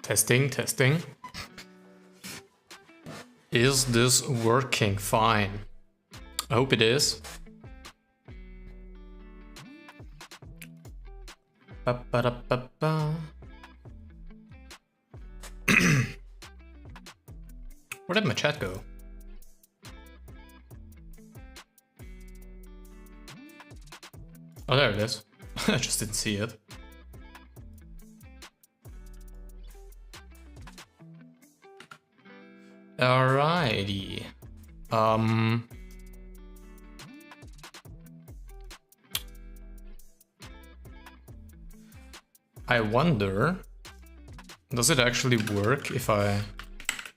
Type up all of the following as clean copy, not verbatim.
Testing, testing. Is this working fine? I hope it is. Ba-ba-da-ba-ba. Where did my chat go? Oh, there it is. I just didn't see it. Alrighty. I wonder, does it actually work if I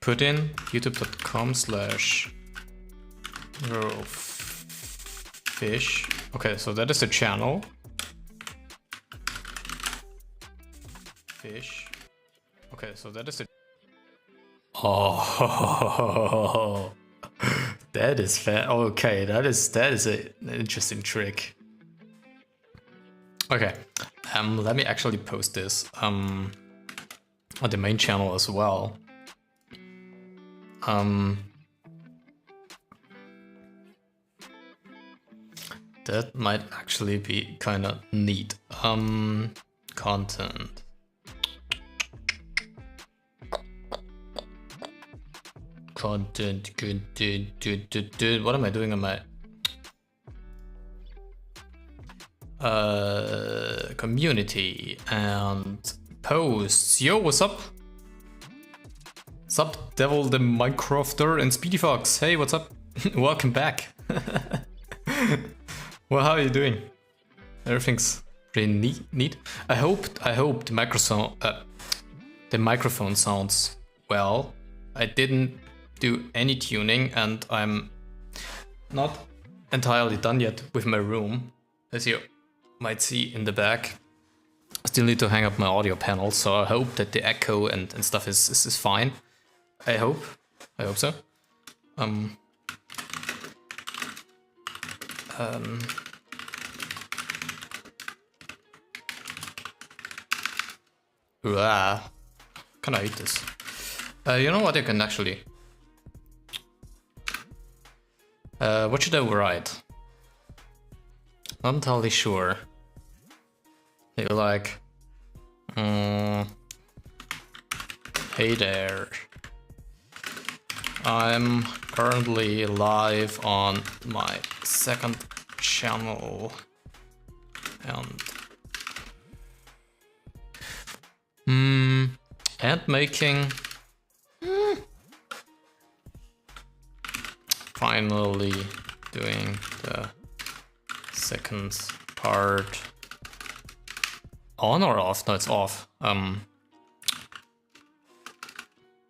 put in youtube.com/fish? Okay, so that is the channel. Fish. Okay, so that is the... Oh, that is fair. Okay, that is an interesting trick. Okay, let me actually post this on the main channel as well. That might actually be kind of neat. Content. Content, good. What am I doing on my community and posts? Yo, what's up? Sup, Devil the Minecrafter and Speedy Fox. Hey, what's up? Welcome back. Well, how are you doing? Everything's pretty neat. I hope the microphone sounds well. I didn't do any tuning and I'm not entirely done yet with my room, as you might see in the back. I still need to hang up my audio panel, so I hope that the echo and stuff is fine. I hope so. Can I eat this? You know what, I can actually... what should I write? Not entirely sure. Maybe like... hey there. I'm currently live on my second channel. And making... Finally doing the second part. On or off? No, it's off.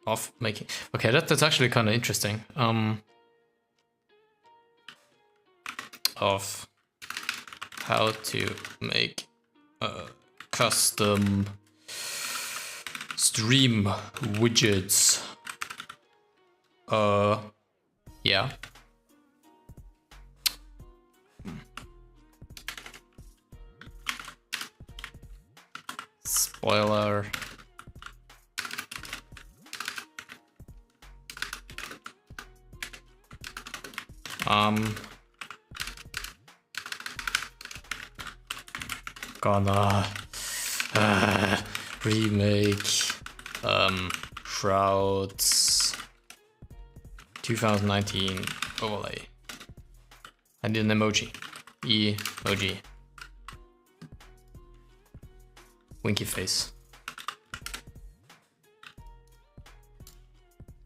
Off making. Okay, that's actually kind of interesting. Of how to make custom stream widgets. Yeah. Spoiler. Gonna remake Shroud's 2019 overlay. I need an emoji. Emoji. Winky face.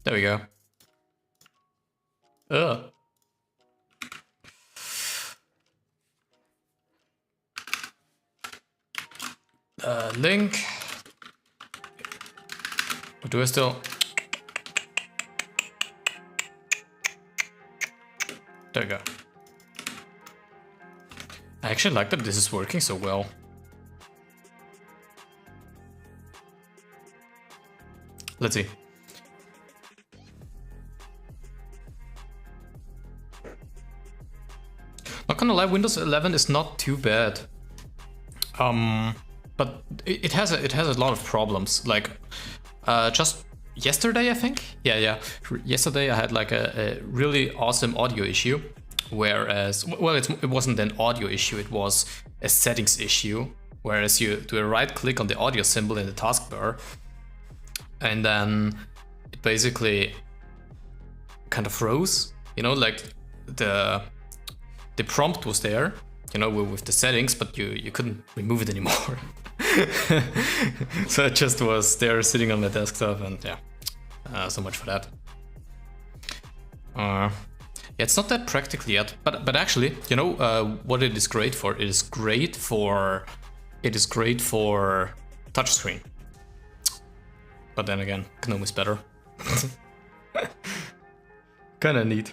There we go. Ugh. Link. Or do I still? There we go. I actually like that this is working so well. Let's see. Not gonna lie, Windows 11 is not too bad. But it has a lot of problems. Like Just yesterday, I think. Yeah. Yesterday I had like a really awesome audio issue. Whereas, well, it wasn't an audio issue, it was a settings issue. Whereas you do a right click on the audio symbol in the taskbar, and then it basically kind of froze. You know, like the prompt was there, you know, with the settings, but you couldn't remove it anymore. So it just was there sitting on my desktop, and yeah, so much for that. Yeah, it's not that practical yet, but actually, you know, what it is great for? It is great for touchscreen. But then again, GNOME is better. Kinda neat.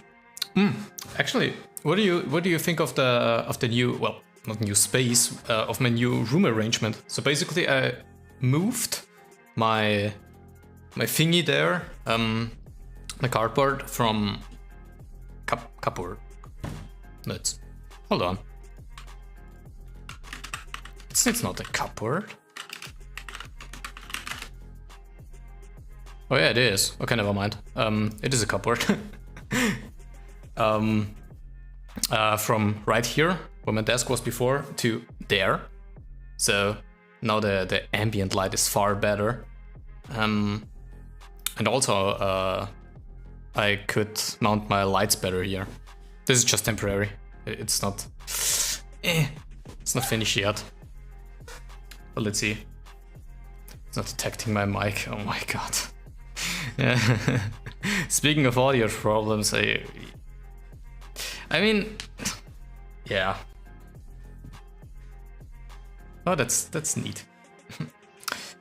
Actually, what do you think of the new, well, not new space, of my new room arrangement? So basically, I moved my thingy there, my cardboard from cupboard. No, hold on. It's not a cupboard. Oh yeah, it is. Okay, never mind. It is a cupboard. From right here, where my desk was before, to there. So now the ambient light is far better. And also I could mount my lights better here. This is just temporary. It's not finished yet. But let's see. It's not detecting my mic. Oh my god. Yeah. Speaking of audio problems, I mean, yeah. Oh, that's neat.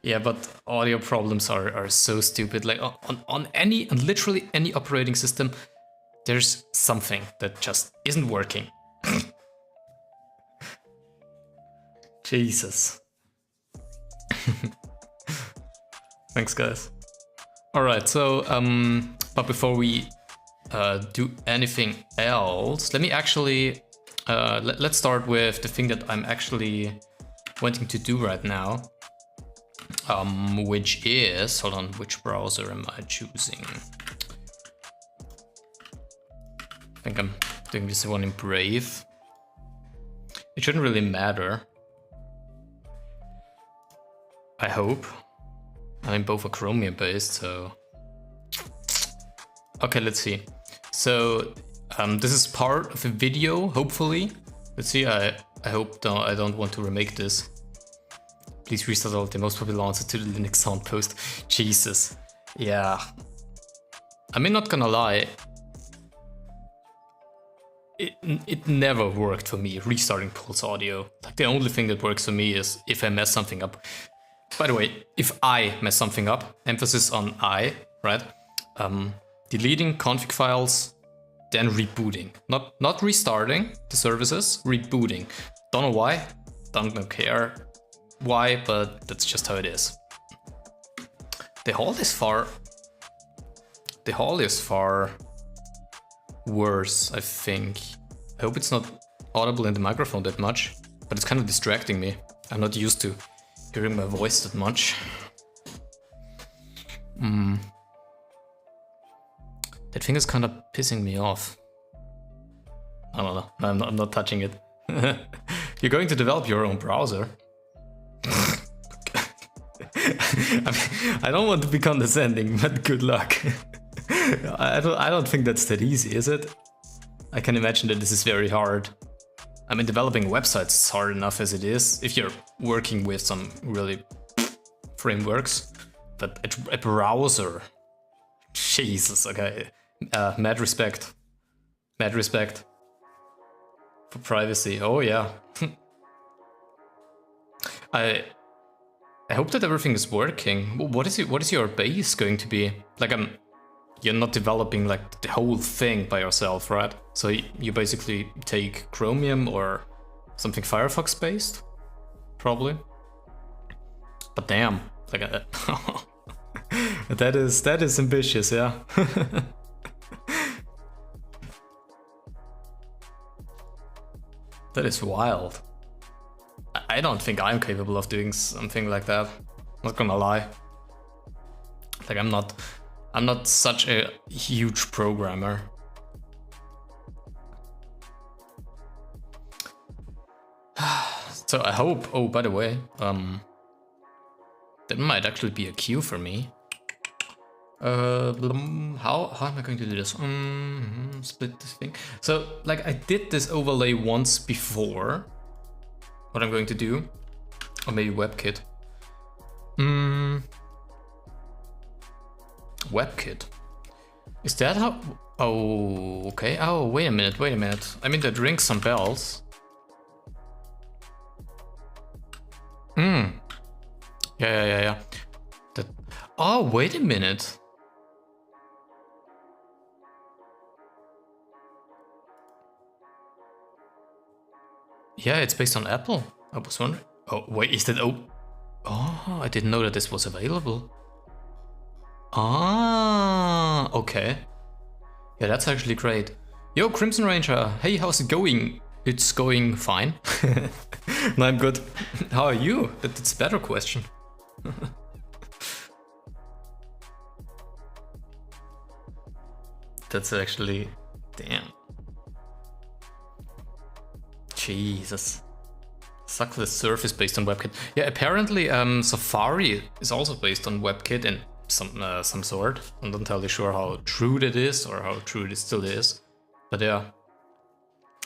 Yeah, but audio problems are so stupid. Like on literally any operating system, there's something that just isn't working. Jesus. Thanks, guys. All right, so but before we do anything else, let me actually let's start with the thing that I'm actually wanting to do right now, which is, hold on, which browser am I choosing? I think I'm doing this one in Brave. It shouldn't really matter, I hope. I mean, both are Chromium based, so... Okay, let's see. So, this is part of a video, hopefully. Let's see, I hope I don't want to remake this. Please restart all the most popular answer to the Linux sound post. Jesus. Yeah. I mean, not gonna lie. It never worked for me, restarting Pulse Audio. Like, the only thing that works for me is if I mess something up. By the way, if I mess something up, emphasis on I, right? Deleting config files, then rebooting. Not restarting the services, rebooting. Don't know why, don't care why, but that's just how it is. The hall is far worse, I think. I hope it's not audible in the microphone that much, but it's kind of distracting me. I'm not used to hearing my voice that much. That thing is kind of pissing me off. I don't know, I'm not touching it. You're going to develop your own browser? I don't want to be condescending, but good luck. I don't think that's that easy, is it? I can imagine that this is very hard. I mean, developing websites is hard enough as it is, if you're working with some really frameworks. But a browser, Jesus, okay. Mad respect for privacy. Oh yeah. I hope that everything is working. What is your base going to be? Like, you're not developing like the whole thing by yourself, right? So you basically take Chromium or something Firefox based, probably. But damn, like that is ambitious, yeah. That is wild. I don't think I'm capable of doing something like that. Not gonna lie. Like I'm not such a huge programmer. So I hope, oh, by the way, that might actually be a cue for me. How am I going to do this? Split this thing. So, like, I did this overlay once before. What I'm going to do, or maybe WebKit. WebKit. Is that how? Oh, okay. Oh, wait a minute. I mean, that rings some bells. Yeah. That. Oh, wait a minute. Yeah, it's based on Apple. I was wondering. Oh, wait, is that... Oh, I didn't know that this was available. Ah, okay. Yeah, that's actually great. Yo, Crimson Ranger. Hey, how's it going? It's going fine. No, I'm good. How are you? That's a better question. That's actually... Damn. Jesus. Suckless Surf is based on WebKit. Yeah, apparently Safari is also based on WebKit in some sort. I'm not entirely sure how true that is or how true it still is. But yeah.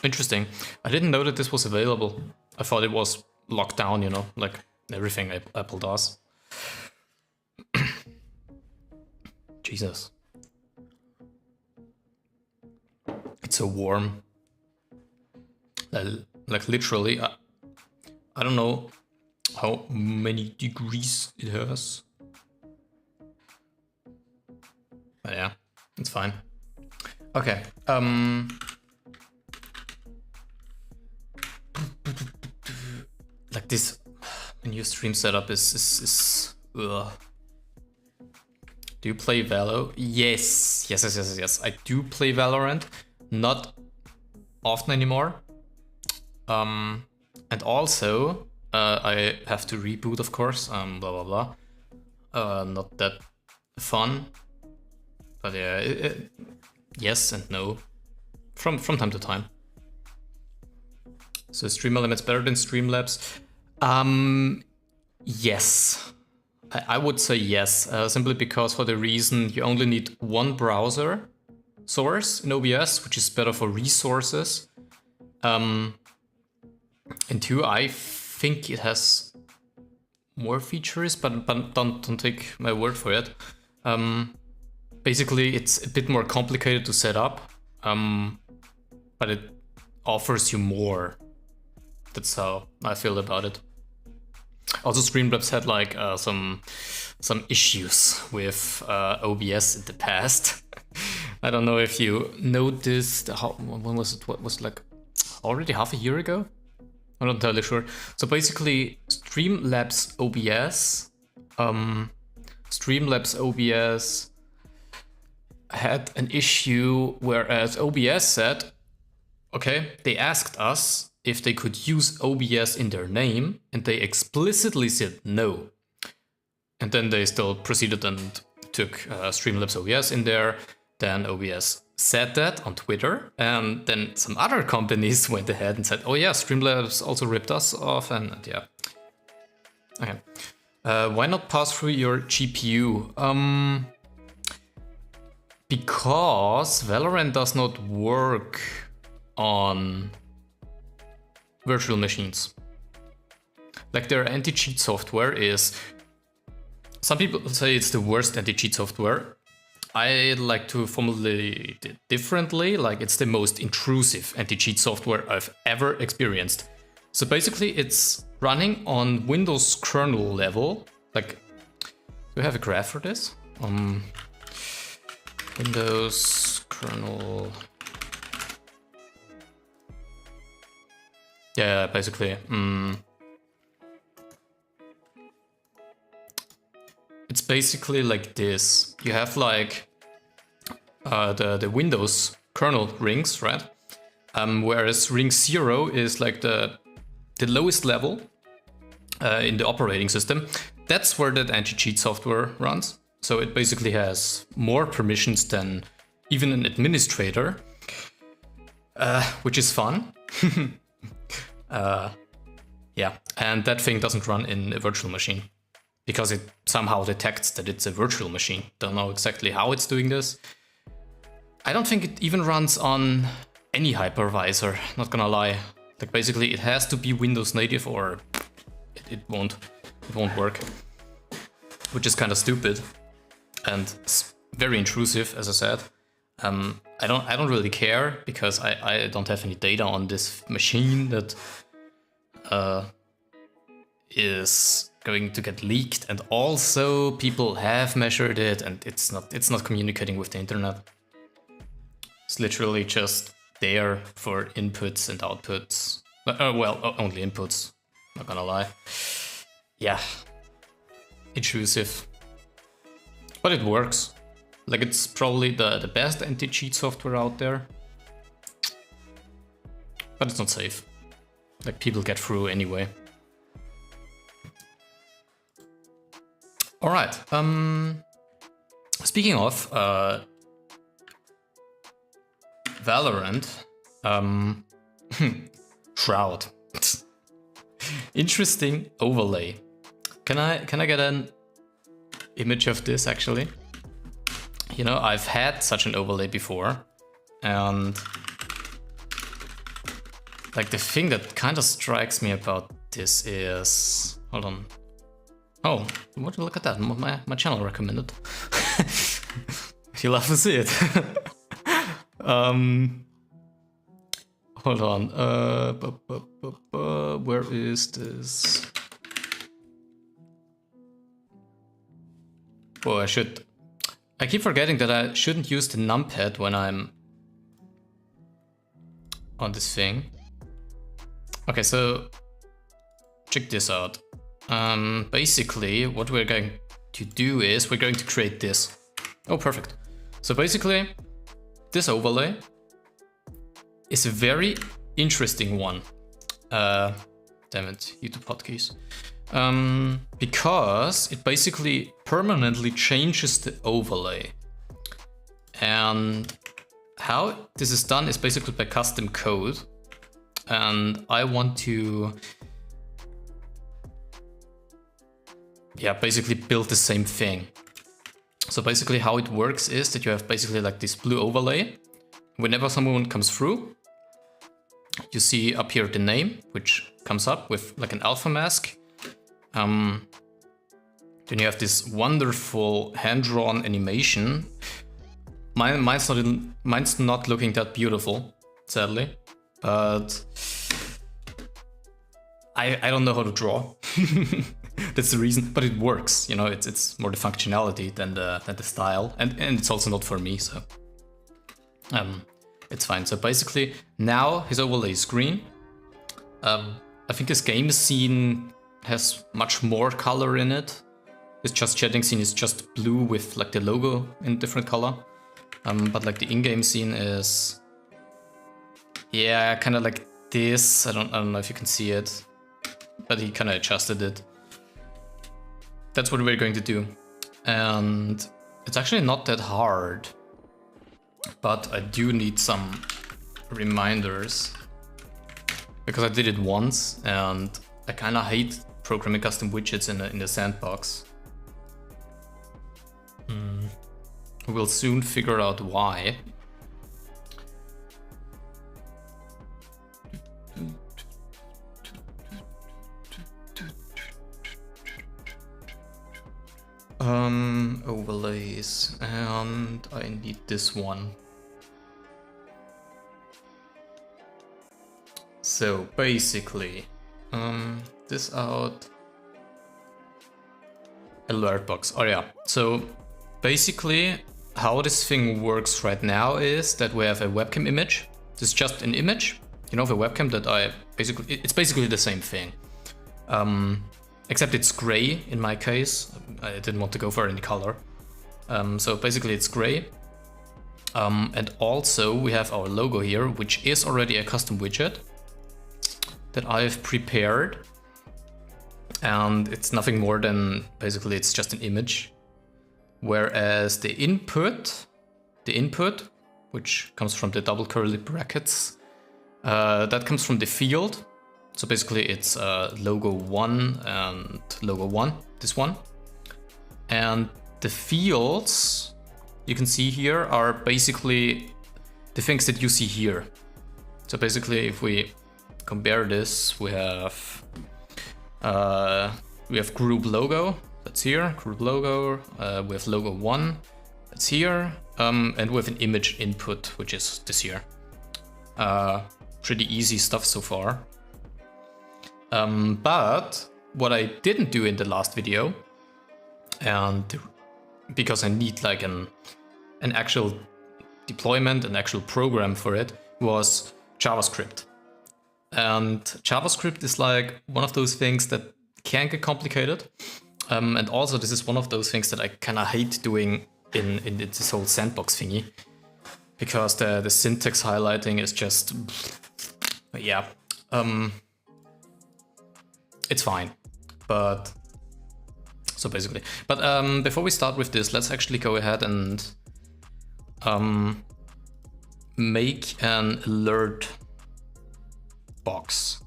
Interesting. I didn't know that this was available. I thought it was locked down, you know, like everything Apple does. Jesus. It's so warm. Like literally, I don't know how many degrees it has. But yeah, it's fine. Okay. Like this new stream setup is ugh. Do you play Valo? Yes. I do play Valorant. Not often anymore. And also, I have to reboot, of course. Blah blah blah. Not that fun. But yeah, yes and no. From time to time. So StreamElements better than Streamlabs? Yes. I would say yes, simply because for the reason you only need one browser source in OBS, which is better for resources. And two, I think it has more features, but don't take my word for it. Basically, it's a bit more complicated to set up, but it offers you more. That's how I feel about it. Also, Streamlabs had like some issues with OBS in the past. I don't know if you noticed. When was it? What was it, like already half a year ago? I'm not entirely sure. So basically, Streamlabs OBS had an issue, whereas OBS said, okay, they asked us if they could use OBS in their name, and they explicitly said no. And then they still proceeded and took Streamlabs OBS in there. Then OBS said that on Twitter, and then some other companies went ahead and said, oh yeah, Streamlabs also ripped us off, and yeah. Okay. Why not pass through your GPU? Because Valorant does not work on virtual machines. Like their anti-cheat software is... Some people say it's the worst anti-cheat software. I like to formulate it differently, like it's the most intrusive anti-cheat software I've ever experienced. So basically it's running on Windows kernel level. Like, do we have a graph for this? Windows kernel... Yeah, basically. It's basically like this. You have like the Windows kernel rings, right? Whereas ring 0 is like the lowest level in the operating system. That's where that anti-cheat software runs. So it basically has more permissions than even an administrator, which is fun. Yeah, and that thing doesn't run in a virtual machine because it somehow detects that it's a virtual machine. Don't know exactly how it's doing this. I don't think it even runs on any hypervisor, not gonna lie. Like basically it has to be Windows native or it won't work, which is kind of stupid and very intrusive, as I said. I don't really care because I don't have any data on this machine that is going to get leaked, and also people have measured it and it's not communicating with the internet. It's literally just there for inputs and outputs. Well, only inputs, not gonna lie. Yeah, intrusive, but it works. Like it's probably the best anti-cheat software out there, but it's not safe. Like people get through anyway. All right. Speaking of Valorant, Shroud. Interesting overlay. Can I get an image of this actually? You know, I've had such an overlay before, and like the thing that kind of strikes me about this is, hold on. Oh, look at that, my channel recommended. You'll love to see it. Hold on, where is this? Oh, I keep forgetting that I shouldn't use the numpad when I'm on this thing. Okay, so check this out. Basically, what we're going to do is we're going to create this. Oh, perfect. So basically, this overlay is a very interesting one. Damn it, YouTube hotkeys. Because it basically permanently changes the overlay. And how this is done is basically by custom code. And I want to, yeah, basically build the same thing. So basically how it works is that you have basically like this blue overlay. Whenever someone comes through, you see up here the name, which comes up with like an alpha mask. Then you have this wonderful hand-drawn animation. Mine's not looking that beautiful, sadly, but I don't know how to draw. That's the reason, but it works. You know, it's more the functionality than the style, and it's also not for me, so it's fine. So basically, now his overlay is green. I think his game scene has much more color in it. His just chatting scene is just blue with like the logo in different color. But like the in-game scene is, yeah, kind of like this. I don't know if you can see it, but he kind of adjusted it. That's what we're going to do. And it's actually not that hard, but I do need some reminders because I did it once and I kind of hate programming custom widgets in the sandbox. We'll soon figure out why. Overlays, and I need this one. So basically, this out. Alert box. Oh yeah. So basically, how this thing works right now is that we have a webcam image. This is just an image, you know, the webcam that it's basically the same thing. Except it's gray in my case. I didn't want to go for any color. So basically it's gray. And also we have our logo here, which is already a custom widget that I've prepared. And it's nothing more than, basically it's just an image whereas the input, which comes from the double curly brackets, that comes from the field. So basically it's logo 1 and logo 1, this one. And the fields you can see here are basically the things that you see here. So basically if we compare this, we have group logo, that's here, group logo, we have logo 1, that's here, and we have an image input, which is this here. Pretty easy stuff so far. But what I didn't do in the last video, and because I need like an actual deployment, an actual program for it, was JavaScript. And JavaScript is like one of those things that can get complicated. And also this is one of those things that I kind of hate doing in this whole sandbox thingy, because the syntax highlighting is just, yeah, it's fine. But so basically, but before we start with this, let's actually go ahead and make an alert box.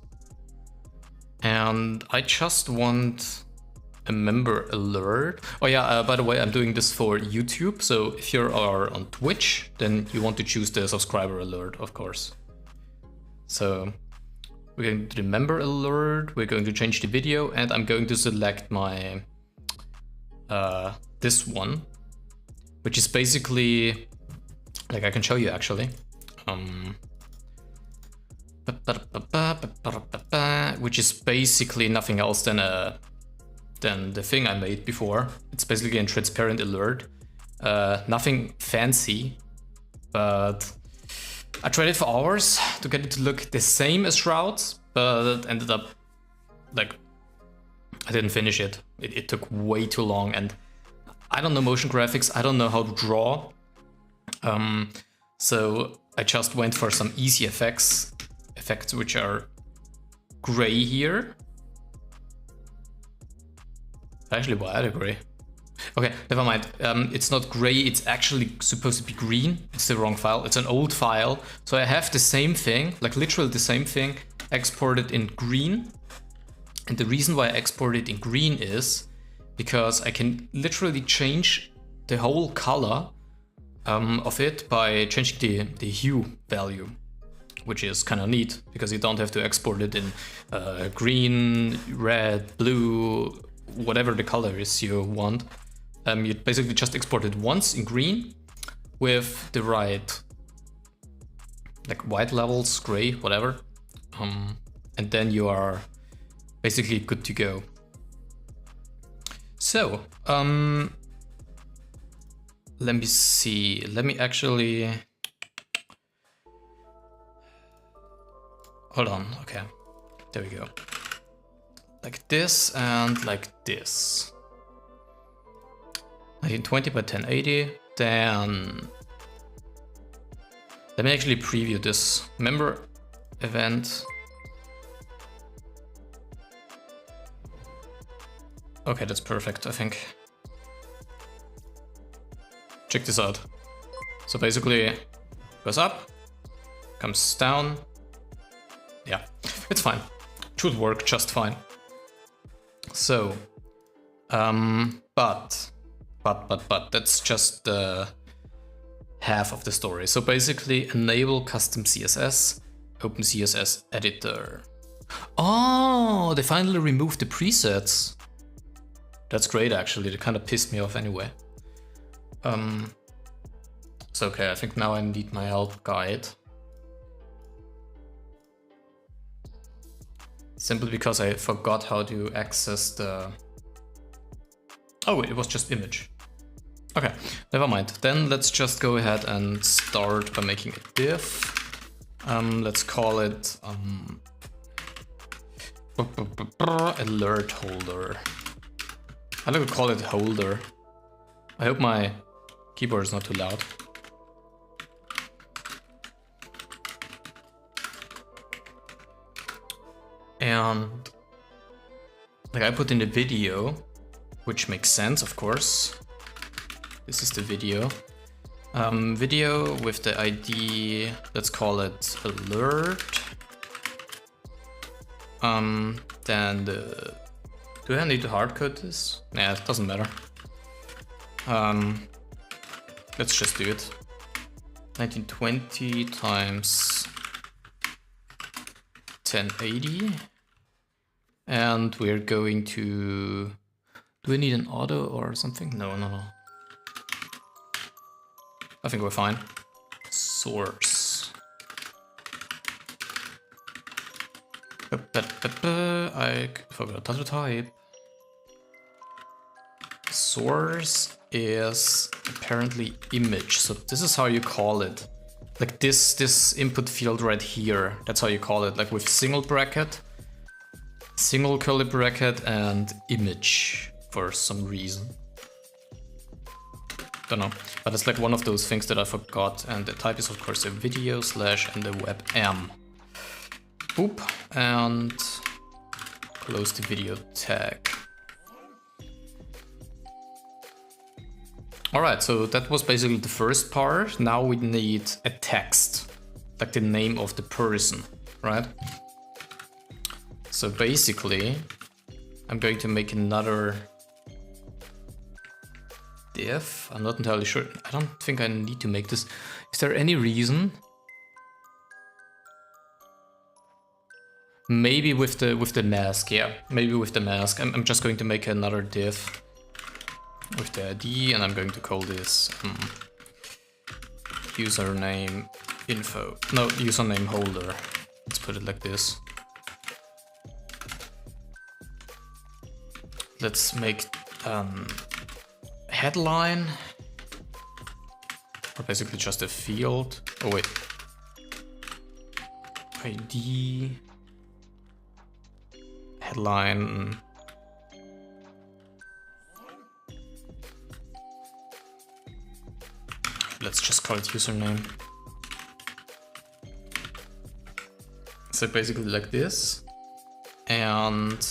And I just want a member alert. Oh yeah, by the way, I'm doing this for YouTube. So if you are on Twitch, then you want to choose the subscriber alert, of course. So we're going to do the member alert, we're going to change the video, and I'm going to select my this one, which is basically, like I can show you actually, which is basically nothing else than the thing I made before. It's basically a transparent alert, nothing fancy, but I tried it for hours to get it to look the same as Shroud, but it ended up like I didn't finish it. It took way too long, and I don't know motion graphics, I don't know how to draw. So I just went for some easy effects which are gray here. Actually, why are they gray? Okay, never mind. It's not gray, it's actually supposed to be green. It's the wrong file, it's an old file. So I have the same thing, like literally the same thing, exported in green. And the reason why I export it in green is because I can literally change the whole color of it by changing the hue value, which is kind of neat because you don't have to export it in green, red, blue, whatever the color is you want. You basically just export it once in green with the right like white levels, gray, whatever, and then you are basically good to go. So let me see, let me actually hold on. Okay, there we go, like this and like this. 1920 by 1080. Then let me actually preview this member event. Okay, that's perfect, I think. Check this out. So basically goes up, comes down. Yeah, it's fine. Should work just fine. So but that's just the half of the story. So basically enable custom CSS, open CSS editor. Oh, they finally removed the presets. That's great actually, they kind of pissed me off anyway. So okay, I think now I need my help guide. Simply because I forgot how to access the... Oh wait, it was just image. Okay, never mind. Then let's just go ahead and start by making a div. Let's call it alert holder. I like to call it holder. I hope my keyboard is not too loud. And like I put in the video, which makes sense, of course. This is the video. Video with the ID, let's call it alert. Then do I need to hardcode this? Nah, it doesn't matter. Let's just do it. 1920 times 1080. And we're going to... Do we need an auto or something? No. I think we're fine. Source. I forgot how to type. Source is apparently image, so this is how you call it. Like this input field right here, that's how you call it, like with single bracket, single curly bracket, and image for some reason. Don't know, but it's like one of those things that I forgot, and the type is of course a video slash and the webm. Boop, and close the video tag. Alright, so that was basically the first part. Now we need a text, like the name of the person, right? So basically, I'm going to make another div. I'm not entirely sure. I don't think I need to make this. Is there any reason? Maybe with the mask, yeah. Maybe with the mask. I'm just going to make another div with the ID, and I'm going to call this username info. No, username holder. Let's put it like this. Let's make headline, or basically just a field. Oh wait, ID headline. Let's just call it username. So basically like this. And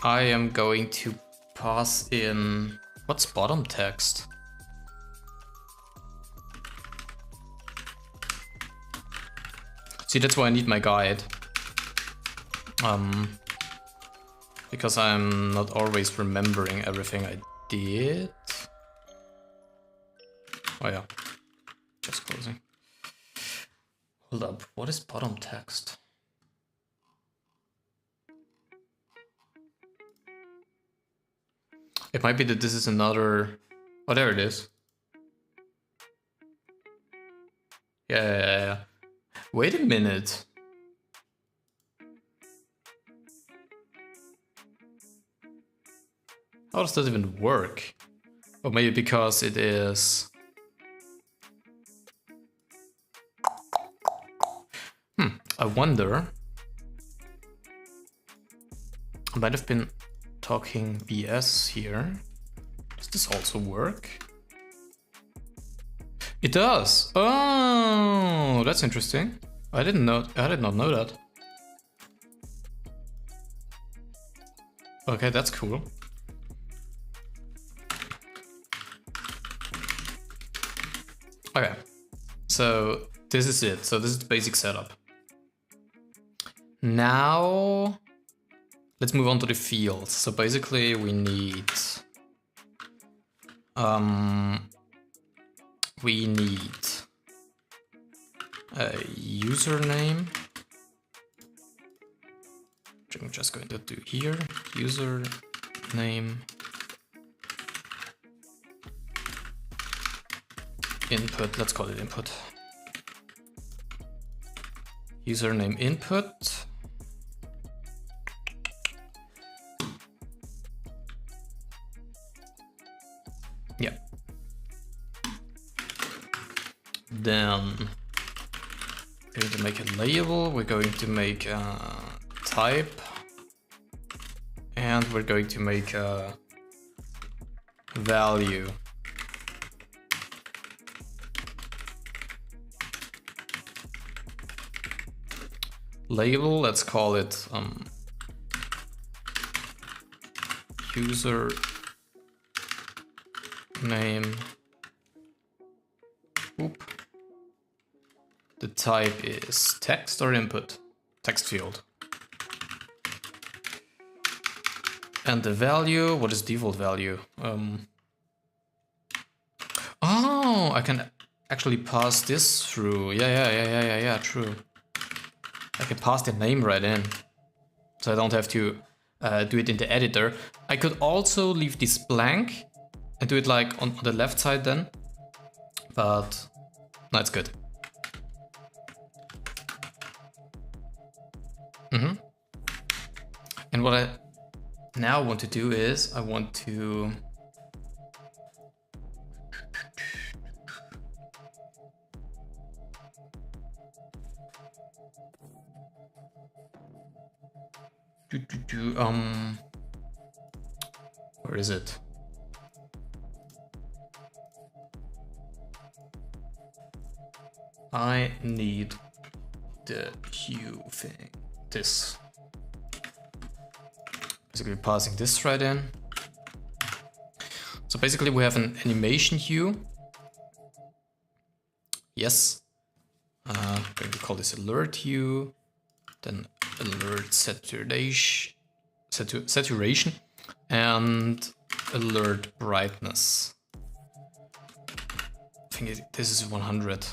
I am going to pass in, what's bottom text? See, that's why I need my guide. Because I'm not always remembering everything I did. Oh yeah, just closing. Hold up, what is bottom text? It might be that this is another... Oh, there it is. Yeah. Wait a minute. How does that even work? Or maybe because it is... I wonder. I might have been talking VS here. Does this also work? It does. Oh, that's interesting. I did not know that. Okay, that's cool. Okay, so this is it. So this is the basic setup. Now, let's move on to the fields. So basically we need a username, which I'm just going to do here, username input, let's call it input. Username input. Yeah. Then we're going to make a label, we're going to make a type, and we're going to make a value. Label, let's call it user name. Oop. The type is text or input? Text field. And the value, what is default value? Oh, I can actually pass this through. Yeah, true. I can pass the name right in. So I don't have to do it in the editor. I could also leave this blank and do it like on the left side then. But no, it's good. And what I now want to do is I want to where is it? I need the hue thing. This. Basically passing this right in. So basically we have an animation hue. Yes. I'm going to call this alert hue. Then alert saturation and alert brightness. I think this is 100.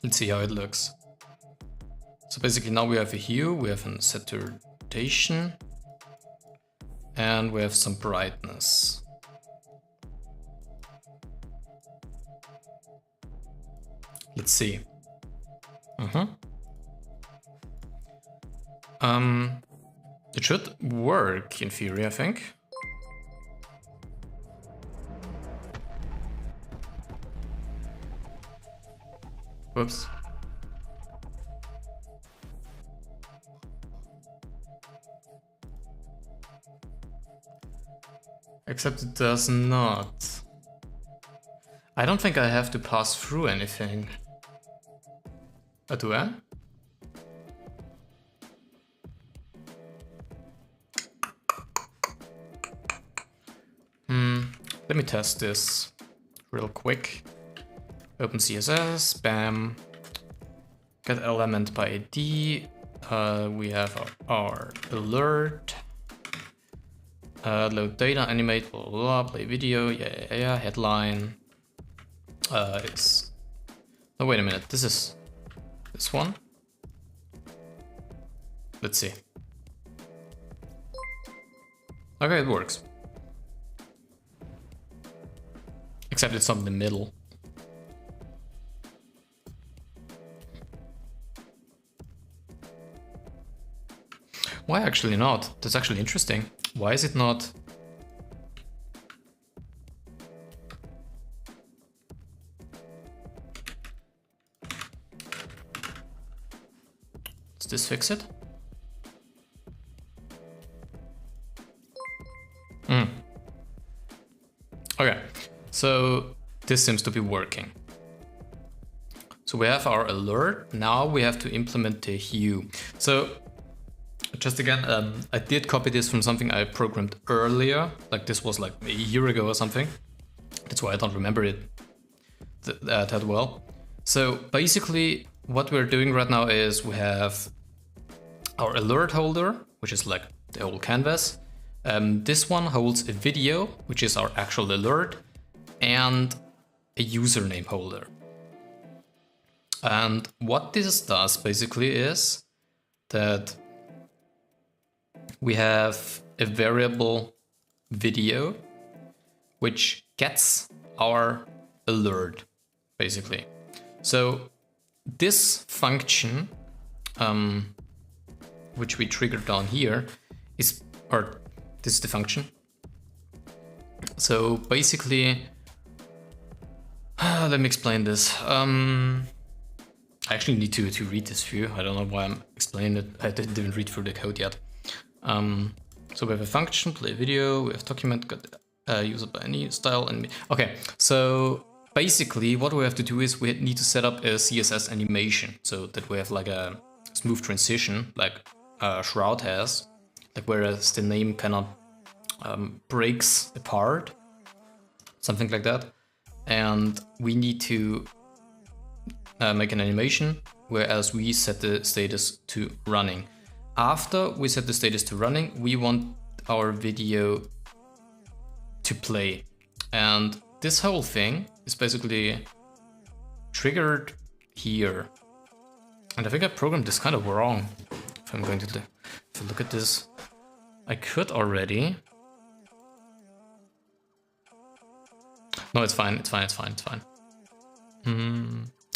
Let's see how it looks. So basically now we have a hue, we have a saturation, and we have some brightness. Let's see. It should work in theory, I think. Whoops. Except it does not. I don't think I have to pass through anything. Do I? Let me test this real quick. Open CSS, bam. Get element by ID. We have our alert. Load data, animate, blah, blah, blah, play video, yeah, headline. It's... No, wait a minute, this is... This one? Let's see. Okay, it works. Except it's not in the middle. Why actually not? That's actually interesting. Why is it not? Does this fix it? Okay, so this seems to be working. So we have our alert. Now we have to implement the hue. So just again, I did copy this from something I programmed earlier. Like this was like a year ago or something. That's why I don't remember it that well. So basically what we're doing right now is we have our alert holder, which is like the whole canvas. This one holds a video, which is our actual alert, and a username holder. And what this does basically is that we have a variable video which gets our alert, basically. So this function, which we triggered down here, is, or this is the function. So basically, let me explain this. I actually need to read this view. I don't know why I'm explaining it. I didn't read through the code yet. So we have a function, play video, we have document, got user by any style, and okay. So basically what we have to do is we need to set up a CSS animation so that we have like a smooth transition like Shroud has, like whereas the name cannot breaks apart, something like that. And we need to make an animation, whereas we set the status to running. After we set the status to running, we want our video to play. And this whole thing is basically triggered here. And I think I programmed this kind of wrong. If I'm going to look at this, I could already. No, it's fine, it's fine, it's fine, it's fine.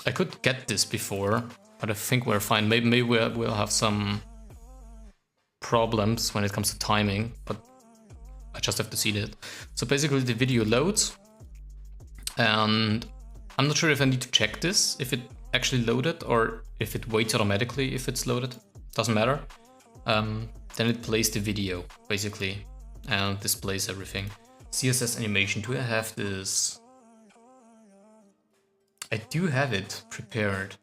I could get this before, but I think we're fine. Maybe we'll have some problems when it comes to timing, but I just have to see that. So basically the video loads, and I'm not sure if I need to check this, if it actually loaded or if it waits automatically if it's loaded. Doesn't matter. Then it plays the video basically and displays everything. CSS animation, do I have this? I do have it prepared.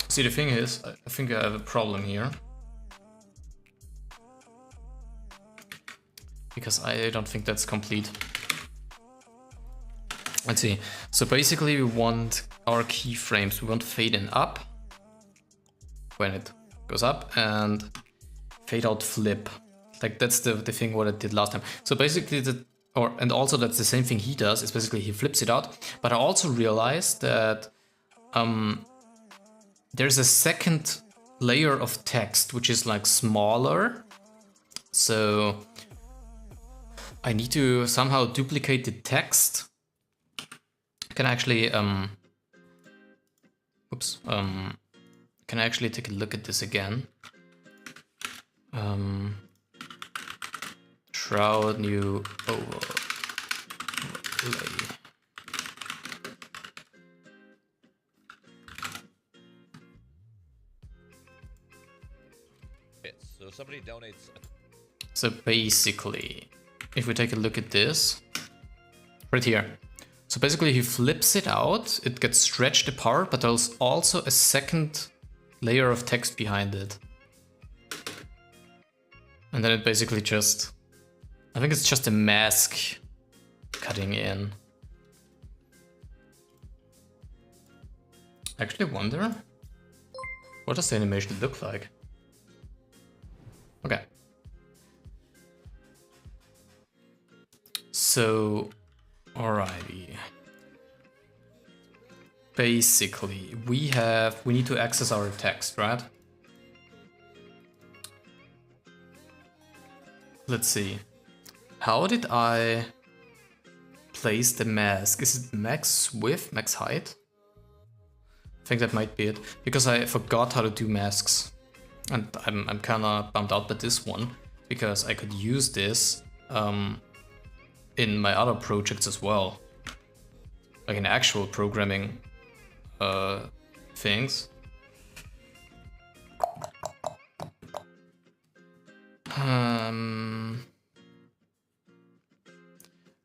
See, the thing is, I think I have a problem here. Because I don't think that's complete. Let's see. So basically we want our keyframes, we want fade in up when it goes up and fade out flip. Like that's the thing what I did last time. So basically and also that's the same thing he does, is basically he flips it out. But I also realized that there's a second layer of text which is like smaller. So I need to somehow duplicate the text. I can actually can I actually take a look at this again? Shroud new overlay. So somebody donates. So basically, if we take a look at this, right here. So basically he flips it out, it gets stretched apart, but there's also a second layer of text behind it. And then it basically just, I think it's just a mask cutting in. I actually wonder, what does the animation look like? Okay. So, alrighty. Basically, we need to access our text, right? Let's see. How did I place the mask? Is it max width, max height? I think that might be it, because I forgot how to do masks. And I'm kinda bummed out by this one, because I could use this in my other projects as well. Like in actual programming things.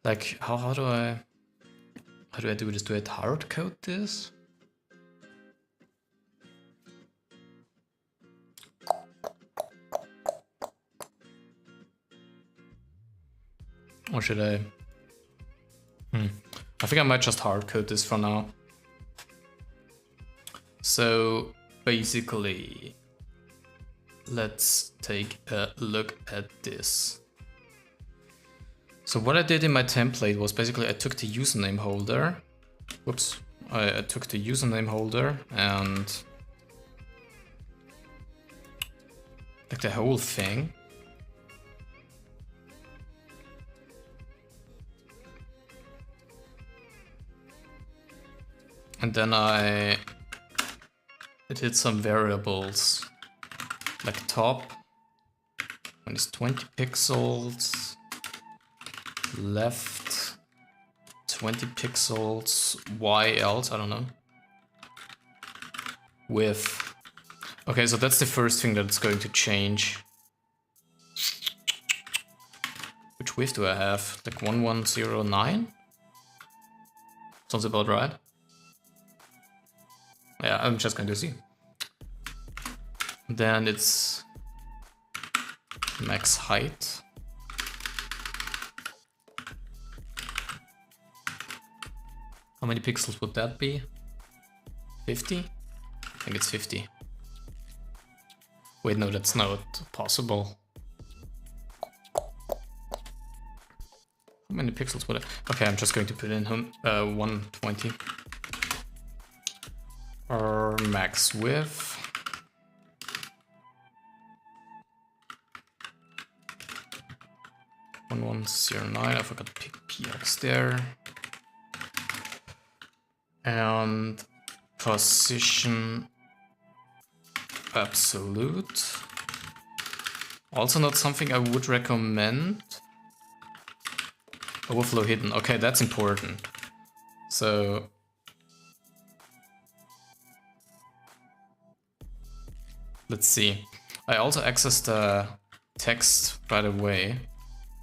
Like how do I do this? Do I hard code this? Or should I? I think I might just hard code this for now. So basically, let's take a look at this. So what I did in my template was basically I took the username holder. Whoops. I took the username holder and like the whole thing. And then I did some variables like top, when it's 20 pixels, left 20 pixels, y else, I don't know, width. Okay, so that's the first thing that's going to change. Which width do I have? Like 1109? Sounds about right. Yeah, I'm just going to see. Then it's max height. How many pixels would that be? 50? I think it's 50. Wait, no, that's not possible. How many pixels would it? Okay, I'm just going to put in 120. Or max width. .1109. I forgot to pick px there. And position absolute. Also not something I would recommend. Overflow hidden. Okay, that's important. So let's see. I also access the text right away.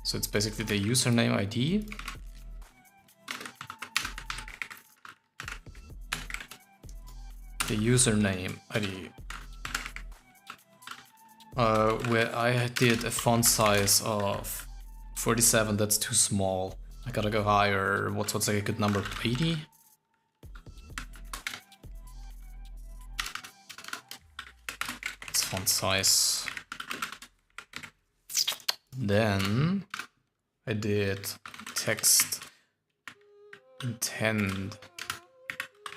So it's basically the username ID. The username ID. Where I did a font size of 47, that's too small. I gotta go higher. What's like a good number? 80? It's font size. Then I did text intend.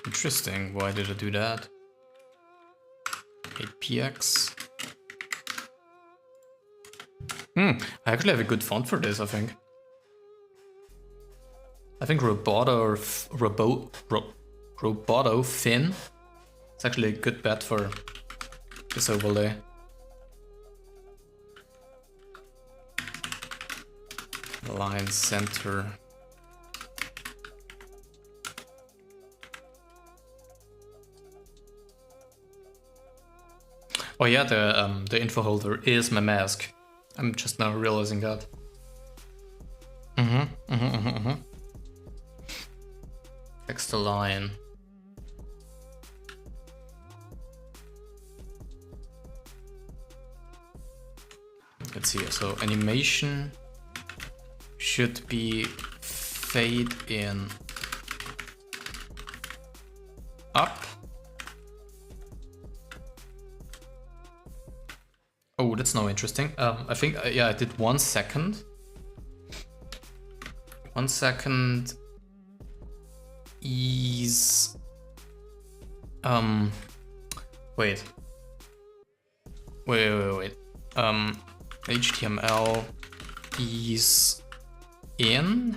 Interesting, why did I do that? 8px. I actually have a good font for this, I think. I think Roboto Thin. It's actually a good bet for this overlay. Line center. Oh yeah, the info holder is my mask. I'm just now realizing that. Text align. Let's see. So animation should be fade in up. Oh, that's now interesting. I think, yeah, I did 1 second. 1 second ease. Wait. HTML ease in.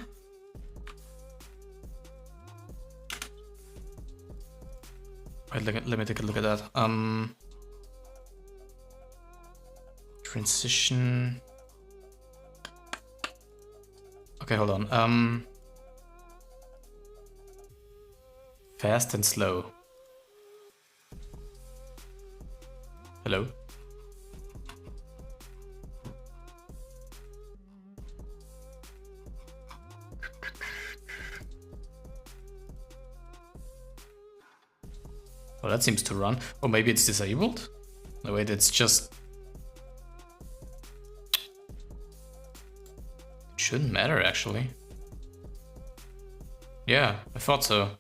Wait, let me take a look at that. Transition. Okay, hold on. Fast and slow. Hello? Well, that seems to run. Or maybe it's disabled? No, wait, it's just... It shouldn't matter, actually. Yeah, I thought so.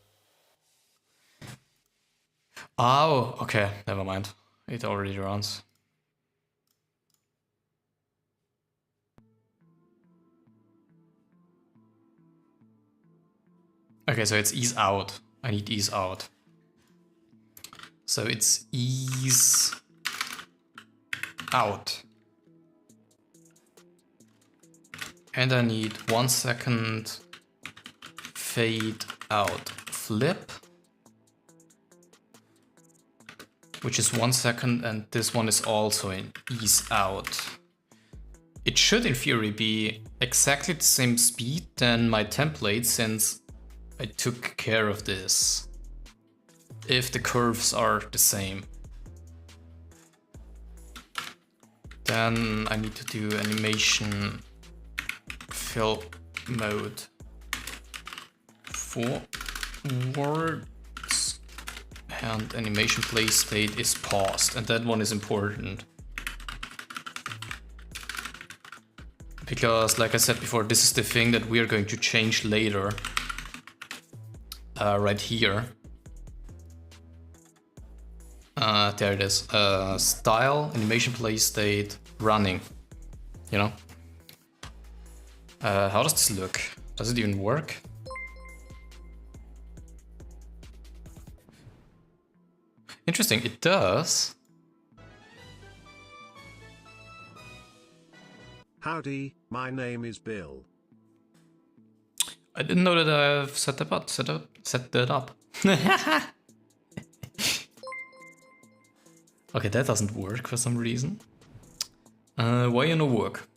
Oh, okay, never mind. It already runs. Okay, so it's ease out. I need ease out. So it's ease out. And I need 1 second fade out flip, which is 1 second, and this one is also in ease out. It should in theory be exactly the same speed than my template, since I took care of this. If the curves are the same. Then I need to do animation fill mode 4. words and animation play state is paused, and that one is important. Because, like I said before, this is the thing that we are going to change later. Right here. There it is. Style, animation play state, running. You know? How does this look? Does it even work? Interesting, it does. Howdy, my name is Bill. I didn't know that I've set that up. Okay, that doesn't work for some reason. Why you no work?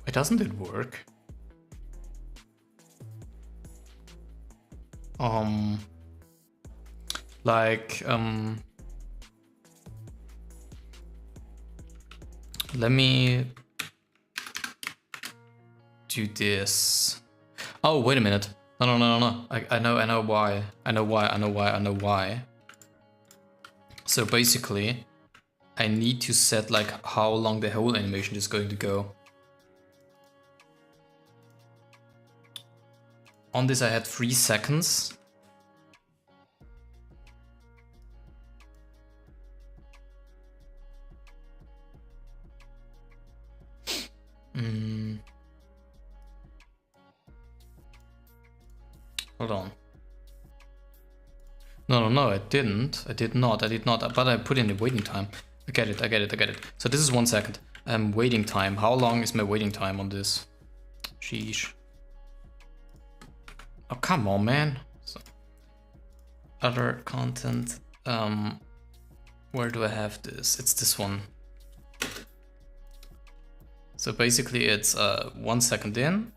Why doesn't it work? Let me do this. Oh, wait a minute. No. I know why. So basically, I need to set like how long the whole animation is going to go. On this I had 3 seconds. Hold on. No, I didn't. I did not, but I put in the waiting time. I get it. So this is 1 second. Waiting time. How long is my waiting time on this? Sheesh. Oh, come on, man. So, other content. Where do I have this? It's this one. So basically it's 1 second in.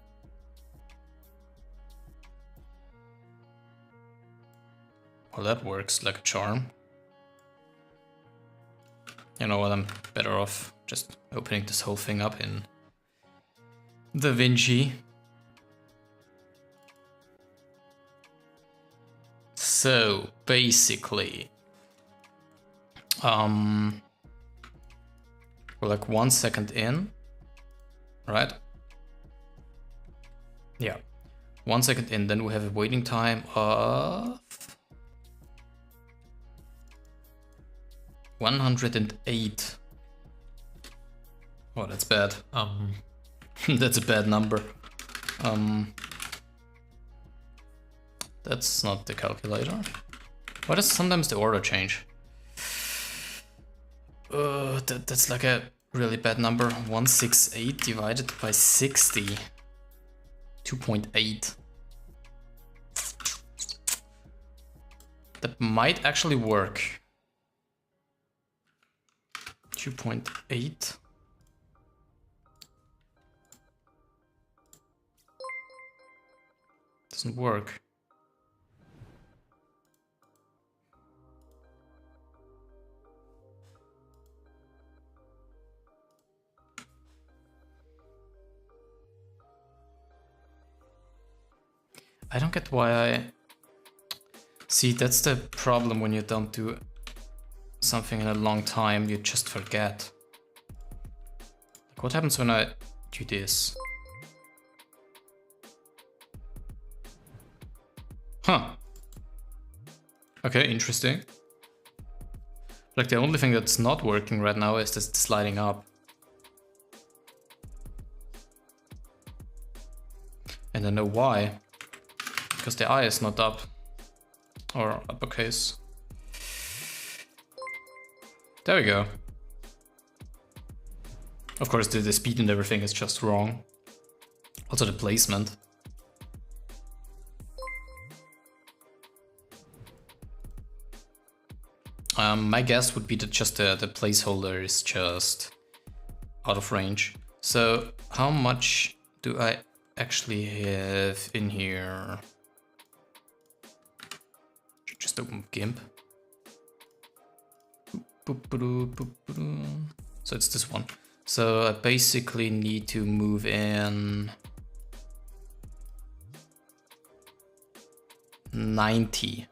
Well, that works like a charm. You know what, I'm better off just opening this whole thing up in DaVinci. So basically, we're like 1 second in, right? Yeah, 1 second in, then we have a waiting time of 108. Oh, that's bad. That's a bad number. That's not the calculator. Why does sometimes the order change? That's like a really bad number. 168 divided by 60. 2.8. That might actually work. 2.8. Doesn't work. I don't get why I... See, that's the problem when you don't do something in a long time, you just forget. Like, what happens when I do this? Huh. Okay, interesting. Like, the only thing that's not working right now is this sliding up. And I know why. Because the I is not up. Or uppercase. There we go. Of course, the speed and everything is just wrong. Also the placement. My guess would be that just the placeholder is just out of range. So how much do I actually have in here? Just open GIMP. So it's this one. So I basically need to move in 90.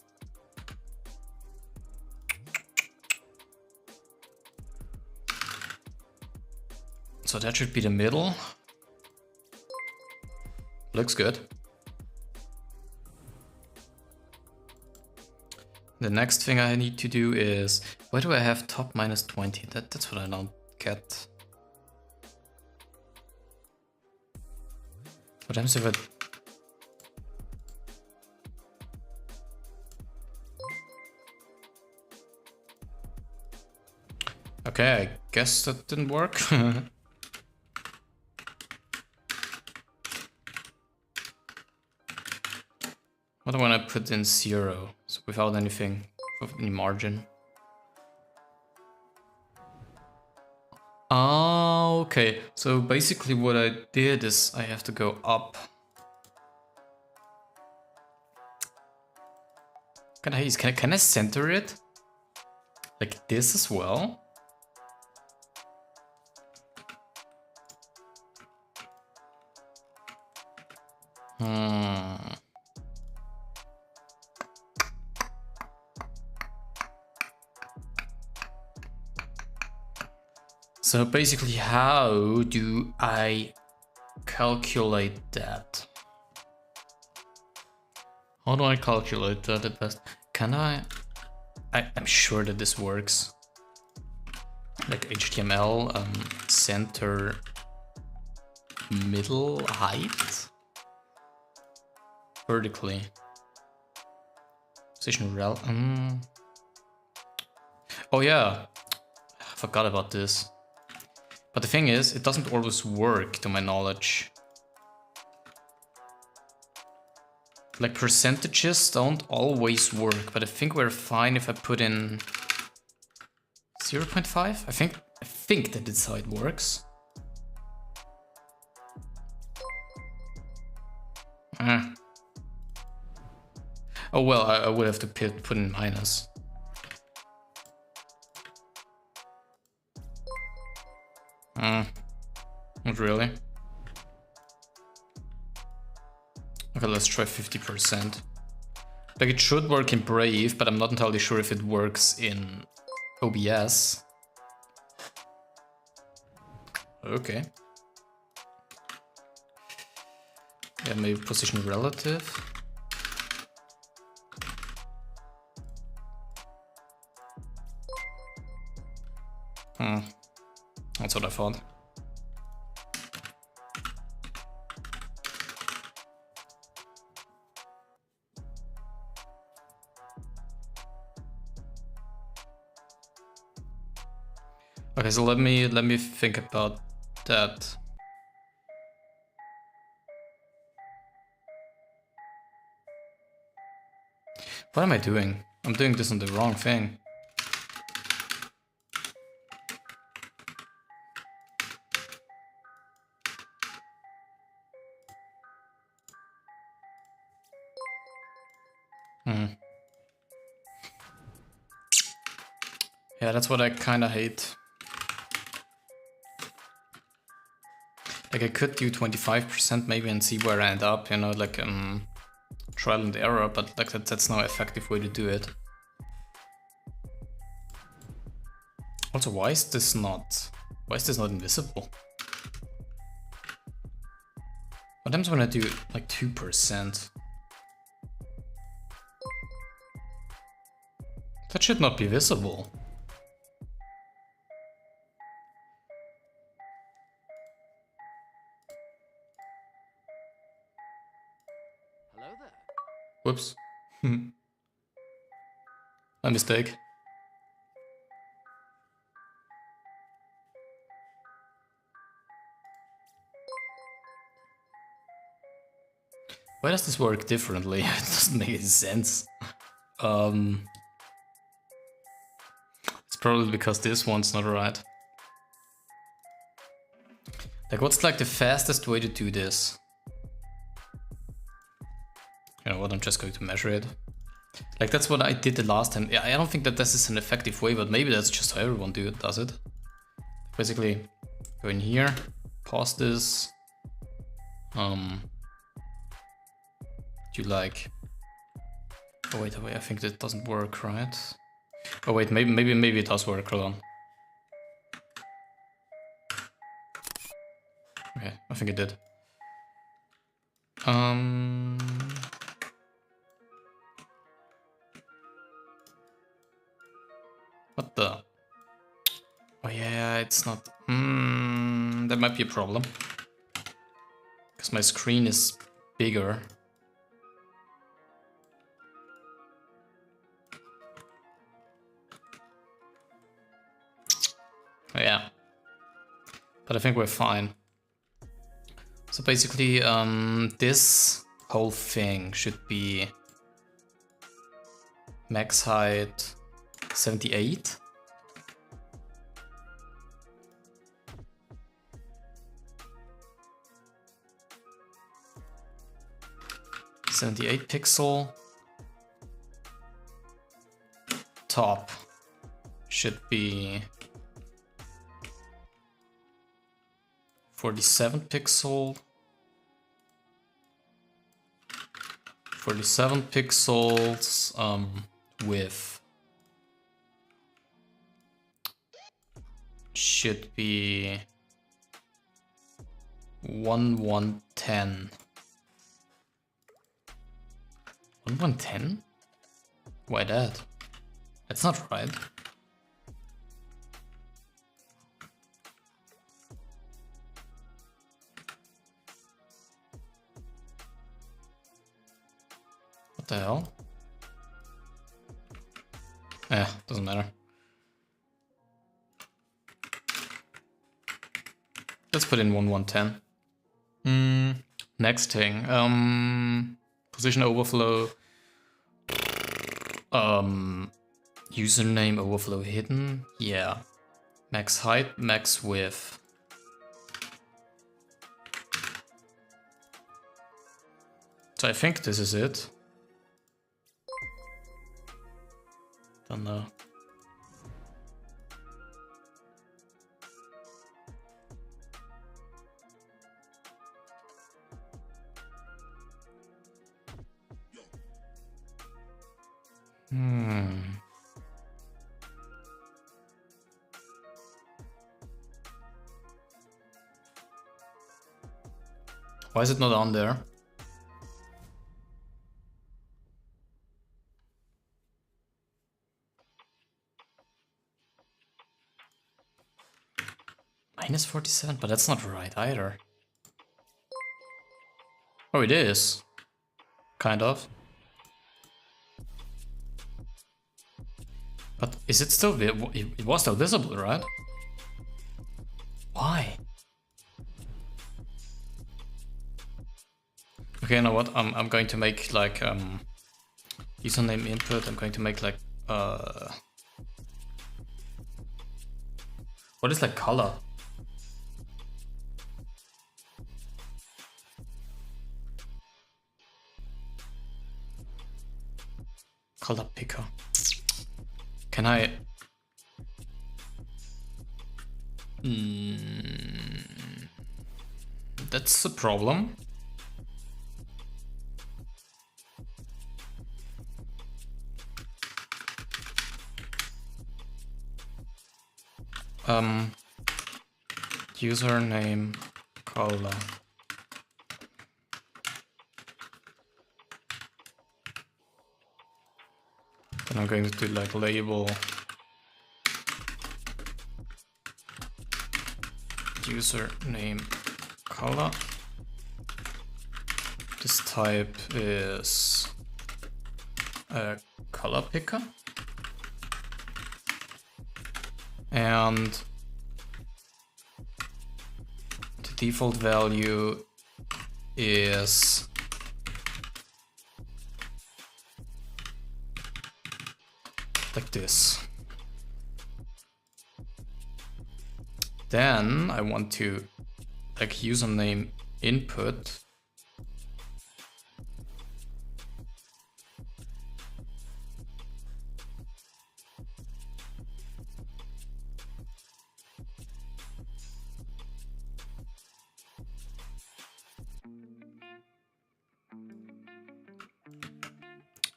So that should be the middle. Looks good. The next thing I need to do is, where do I have top minus 20? That's what I don't get. What happens if I... Okay, I guess that didn't work. What do I want to put in 0? So without anything, with any margin. Oh, okay. So basically what I did is I have to go up. Can I center it? Like this as well? So basically, how do I calculate that? How do I calculate that at best? Can I'm sure that this works. Like HTML, center, middle, height, vertically. Position rel. Oh yeah, I forgot about this. But the thing is, it doesn't always work, to my knowledge. Like percentages don't always work, but I think we're fine if I put in 0.5. I think that is how it works. Oh well, I would have to put in minus. Not really. Okay, let's try 50%. Like it should work in Brave, but I'm not entirely sure if it works in OBS. Okay. Yeah, maybe position relative. That's what I thought. Okay, so let me think about that. What am I doing? I'm doing this on the wrong thing. Yeah, that's what I kind of hate. Like I could do 25% maybe and see where I end up, you know, like trial and error, but like that's no effective way to do it. Also, why is this not invisible? What happens when I do like 2%? That should not be visible. Hello there. Whoops. My mistake. Why does this work differently? It doesn't make any sense. It's probably because this one's not right. Like, what's like the fastest way to do this? You know what, I'm just going to measure it. Like that's what I did the last time. I don't think that this is an effective way, but maybe that's just how everyone does it. Basically, go in here, pause this. Do like, oh wait, I think that doesn't work, right? Oh wait, maybe it does work, hold on. Okay, I think it did. What the? Oh yeah, it's not, that might be a problem. Because my screen is bigger. Oh, yeah. But I think we're fine. So basically, this whole thing should be max height 78. Pixel. Top should be 47 pixel. 47 pixels width should be 1110. 1110? Why that? That's not right. What the hell? Doesn't matter. Let's put in 1110. Next thing. Position overflow. Username overflow hidden. Yeah. Max height, max width. So I think this is it. Don't know. Why is it not on there? Minus 47, but that's not right either. Oh, it is. Kind of. But is it still, it was still visible, right? Why? Okay, you know what? I'm going to make like username input. I'm going to make like what is like color? Color picker. Can I? That's a problem. Username color. Then I'm going to do like label username color. This type is a color picker. And the default value is like this. Then I want to like username input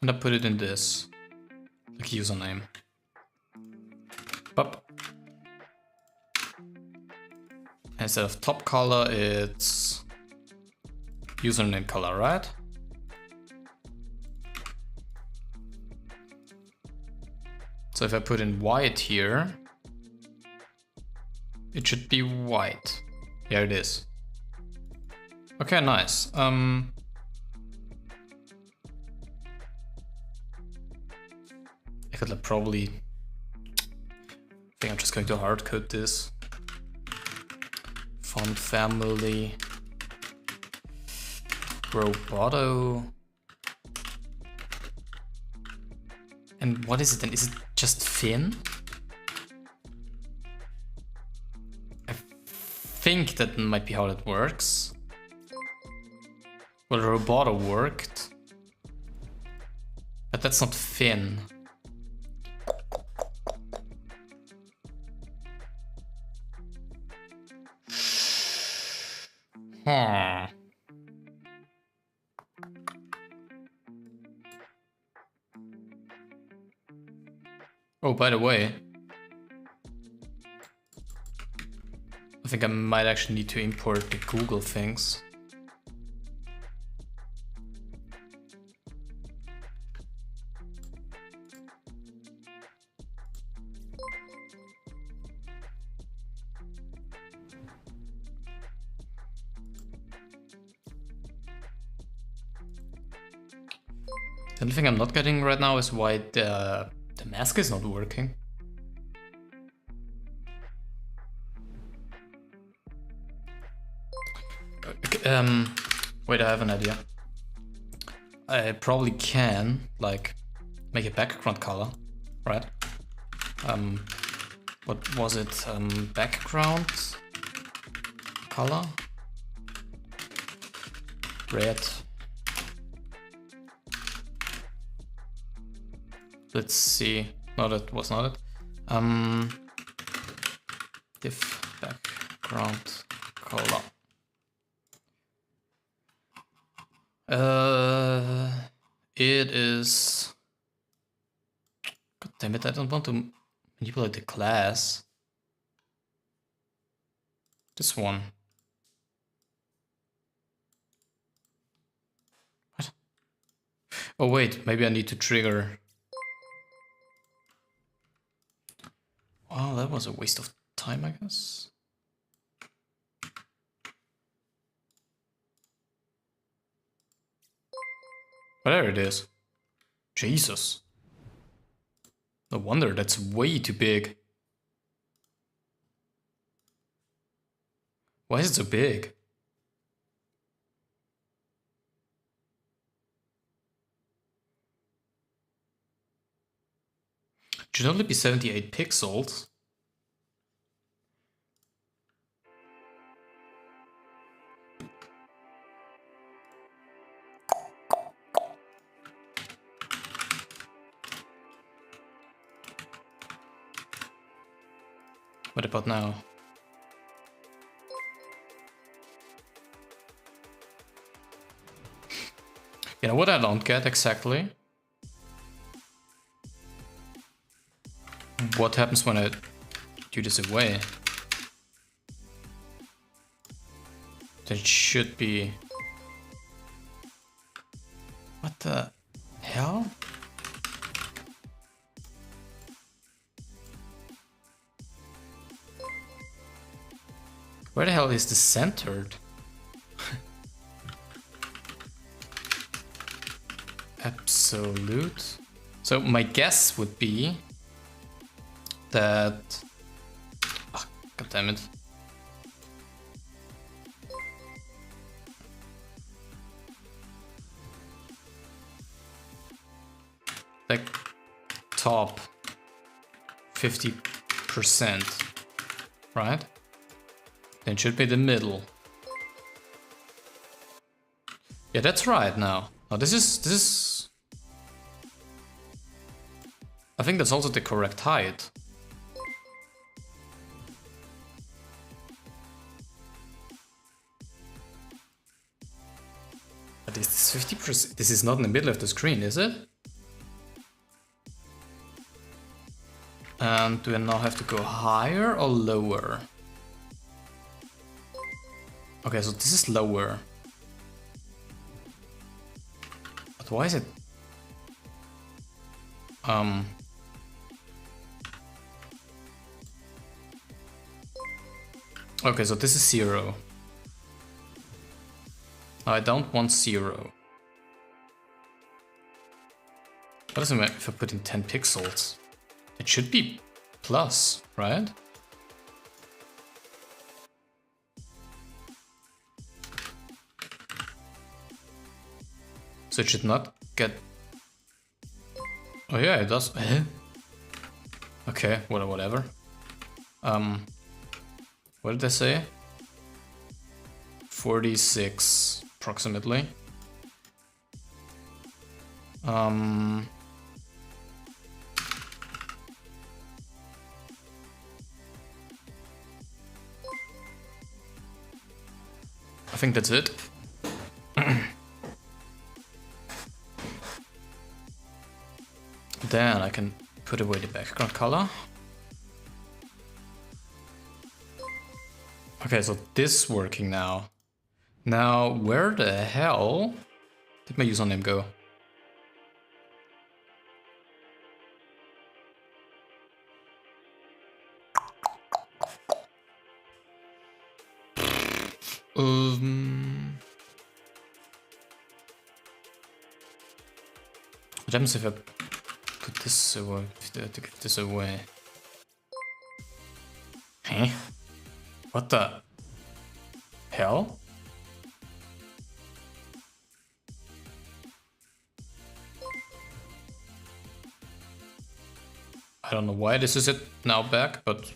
And I put it in this, like username. Pop. Instead of top color, it's username color, right? So if I put in white here, it should be white. Yeah, it is. Okay, nice. I could like probably. I think I'm just going to hard code this. Font family. Roboto. And what is it then? Is it just Finn? I think that might be how it works. Well, Roboto worked. But that's not Finn. Hmm. Oh, by the way, I think I might actually need to import the Google things. The only thing I'm not getting right now is why the mask is not working. Wait, I have an idea. I probably can, like, make a background color, right? What was it? Background color? Red. Let's see. No, that was not it. Diff background color. It is. God damn it! I don't want to manipulate the class. This one. What? Oh wait, maybe I need to trigger. Wow, that was a waste of time, I guess. But there it is. Jesus. No wonder, that's way too big. Why is it so big? It should only be 78 pixels. What about now? You know what I don't get exactly? What happens when I do this away? That should be... What the hell? Where the hell is this centered? Absolute. So my guess would be that... Oh, God damn it. Like top 50%, right? Then it should be the middle. Yeah, that's right now. Now this is... I think that's also the correct height. But is this 50%? This is not in the middle of the screen, is it? And do I now have to go higher or lower? Okay, so this is lower. But why is it? Okay, so this is 0. I don't want 0. What does it matter if I put in 10 pixels? It should be plus, right? So it should not get... Oh yeah, it does. Okay, whatever. What did I say? 46, approximately. I think that's it. Then I can put away the background color. Okay, so this is working now. Now, where the hell did my username go? What happens if I put this away? To get this away? Huh? What the hell? I don't know why this is it now back, but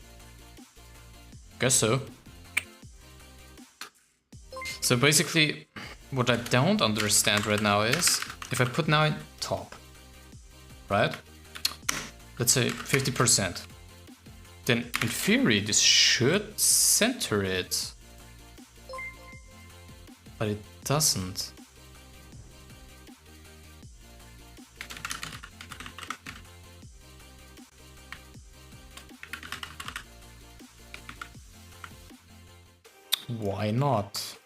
guess so. So basically, what I don't understand right now is, if I put now in top, right? Let's say 50%. Then in theory, this should center it. But it doesn't. Why not?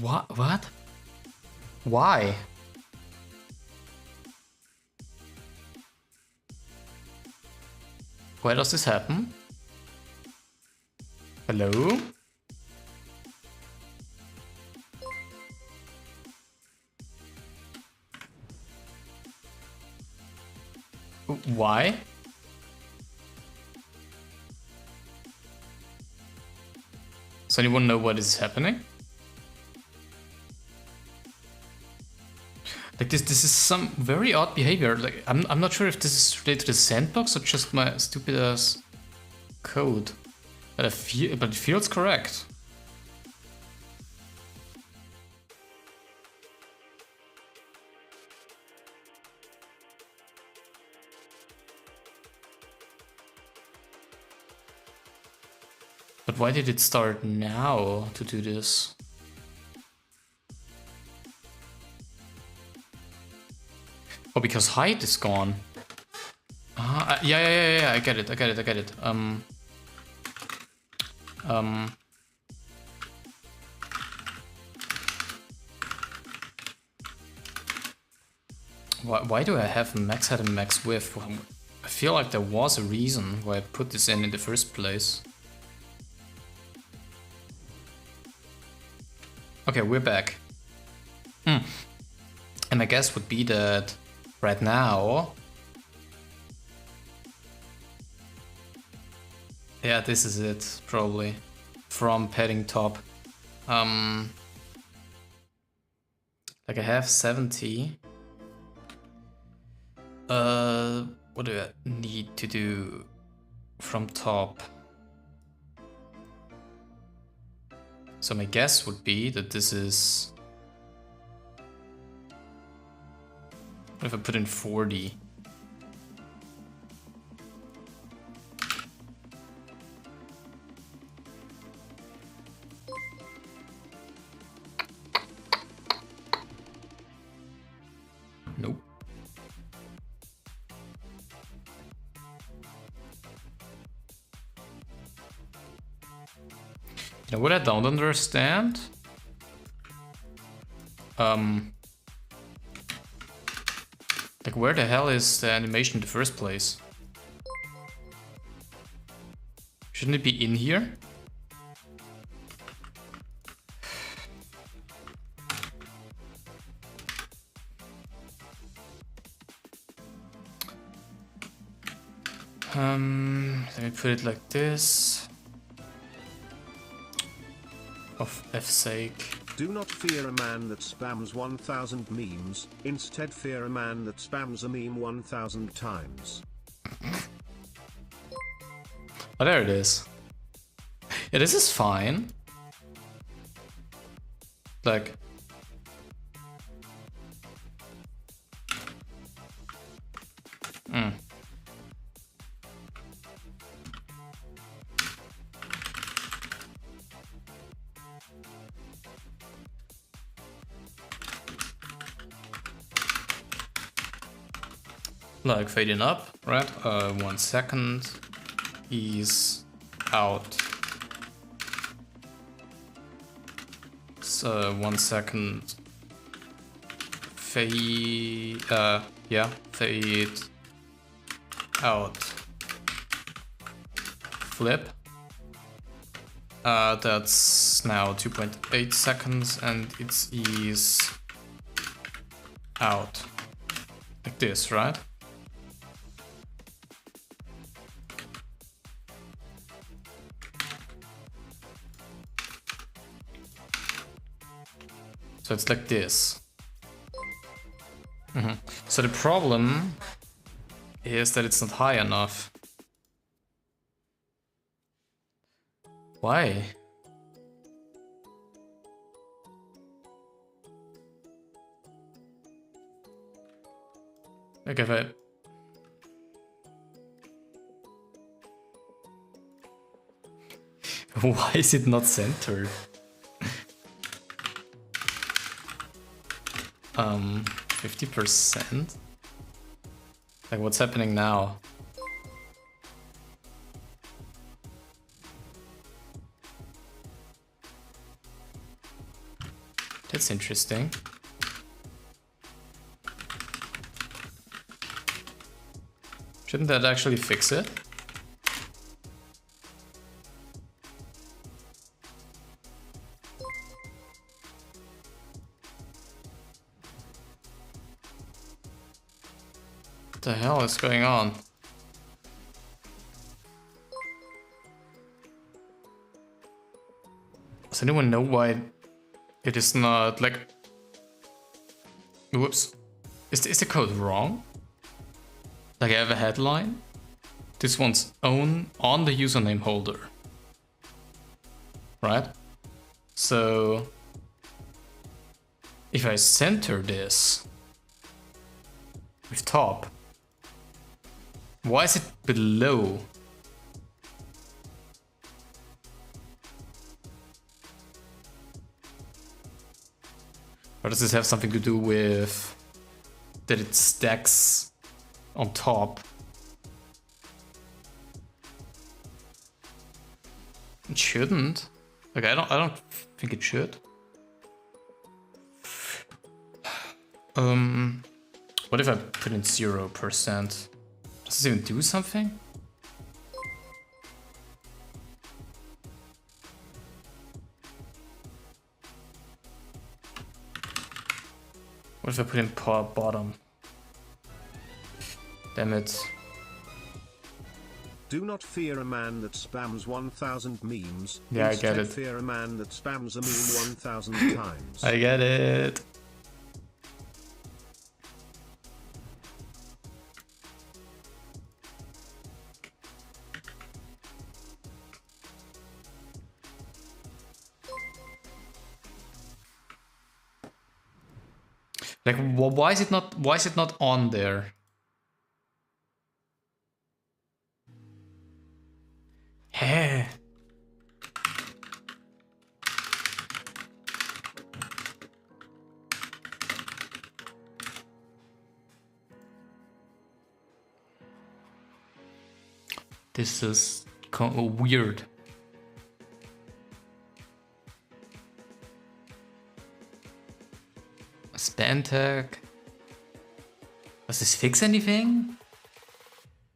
What? Why? Why does this happen? Hello? Why? Does anyone know what is happening? Like this is some very odd behavior. Like I'm not sure if this is related to the sandbox or just my stupid ass code. But it feels correct. But why did it start now to do this? Oh, because height is gone. Yeah, I get it. Why do I have max height and max width? I feel like there was a reason why I put this in the first place. Okay, we're back. And my guess would be that right now... Yeah, this is it, probably. From padding top. Like I have 70. What do I need to do from top? So my guess would be that this is... What if I put in 40? Now, what I don't understand, like where the hell is the animation in the first place? Shouldn't it be in here? Let me put it like this. Of F's sake. Do not fear a man that spams 1000 memes, instead fear a man that spams a meme 1000 times. Oh, there it is. Yeah, this is fine. Like... Like fading up, right? 1 second. He's out. So 1 second. Fade. Yeah, fade out. Flip. That's now 2.8 seconds, and it's ease out. Like this, right? So it's like this. So the problem is that it's not high enough. Why? Like if I... Why is it not centered? 50%? Like what's happening now? That's interesting. Shouldn't that actually fix it? What the hell is going on? Does anyone know why it is not like... Whoops. Is the code wrong? Like I have a headline? This one's on the username holder. Right? So... if I center this with top, why is it below? Or does this have something to do with that it stacks on top? It shouldn't. Like I don't think it should. What if I put in 0%? Does it even do something? What if I put in bottom? Damn it. Do not fear a man that spams 1000 memes. Yeah, I get Instead, it. fear a man that spams a meme 1000 times. I get it. Like, why is it not on there? Hey. This is weird. Span tag. Does this fix anything?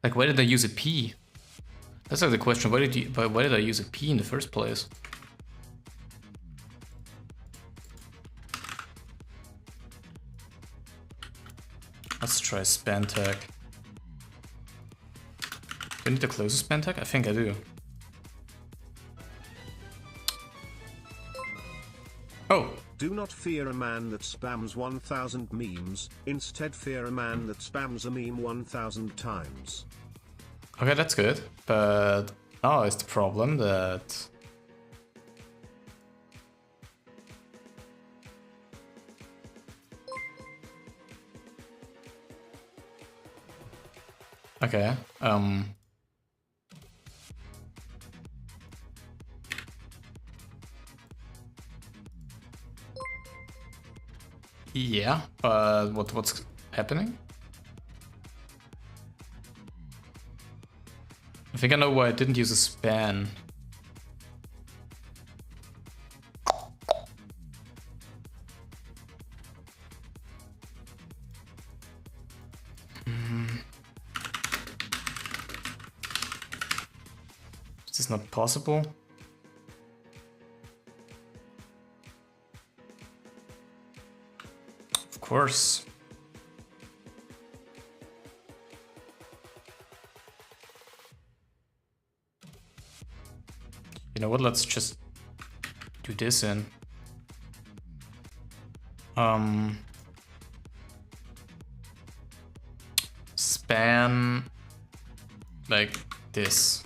Like, why did I use a P? That's like the question. Why did I use a P in the first place? Let's try span tag. Do I need to close a span tag? I think I do. Oh! Do not fear a man that spams 1000 memes, instead fear a man that spams a meme 1000 times. Okay, that's good, but now is the problem that... Okay, yeah, but what's happening? I think I know why I didn't use a span. Is this not possible? Of course. You know what, let's just do this in. Span like this.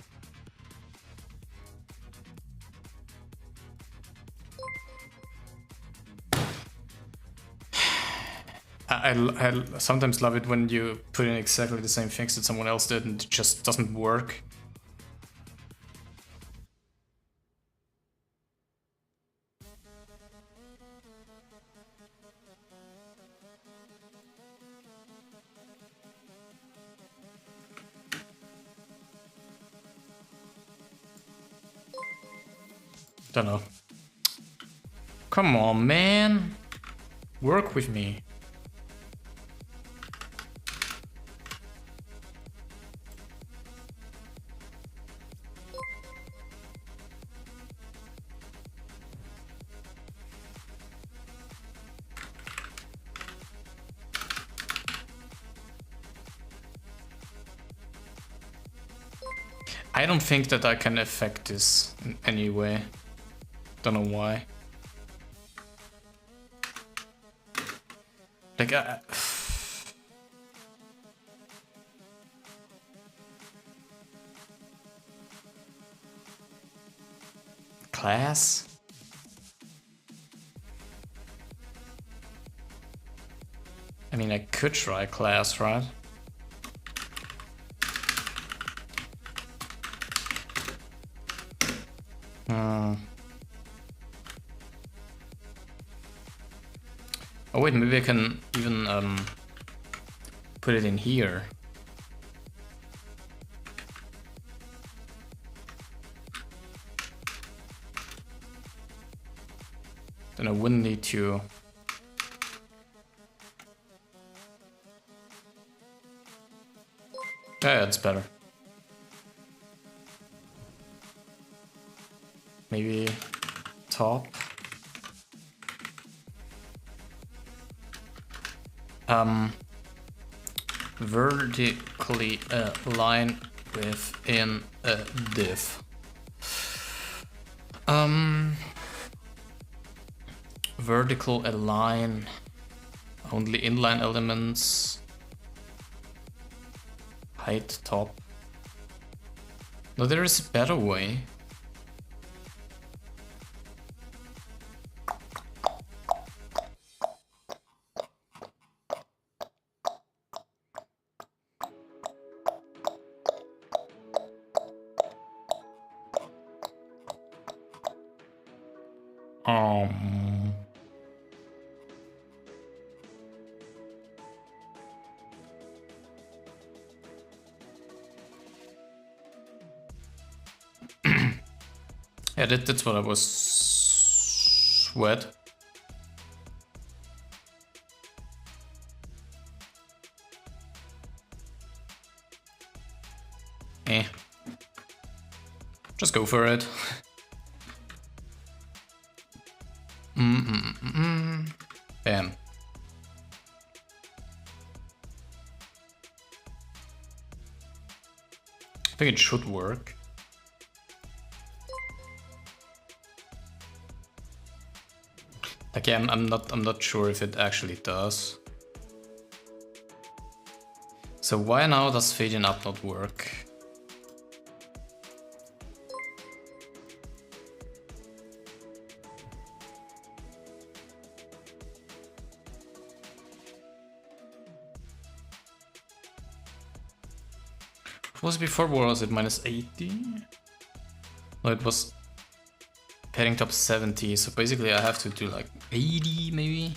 I sometimes love it when you put in exactly the same things that someone else did and it just doesn't work. Don't know. Come on, man. Work with me. I don't think that I can affect this in any way. Don't know why. Like, class? I mean, I could try class, right? Oh wait, maybe I can even put it in here. Then I wouldn't need to. Yeah, it's better. Maybe top. Vertically align within a div. Vertical align only inline elements. Height top. No, there is a better way. Yeah, that's what I was sweat. Eh. Just go for it. Bam. I think it should work. Like, yeah, I'm not sure if it actually does. So why now does fading up not work? What was it before? Was it minus 80? No, it was pairing top 70, so basically I have to do like 80 maybe?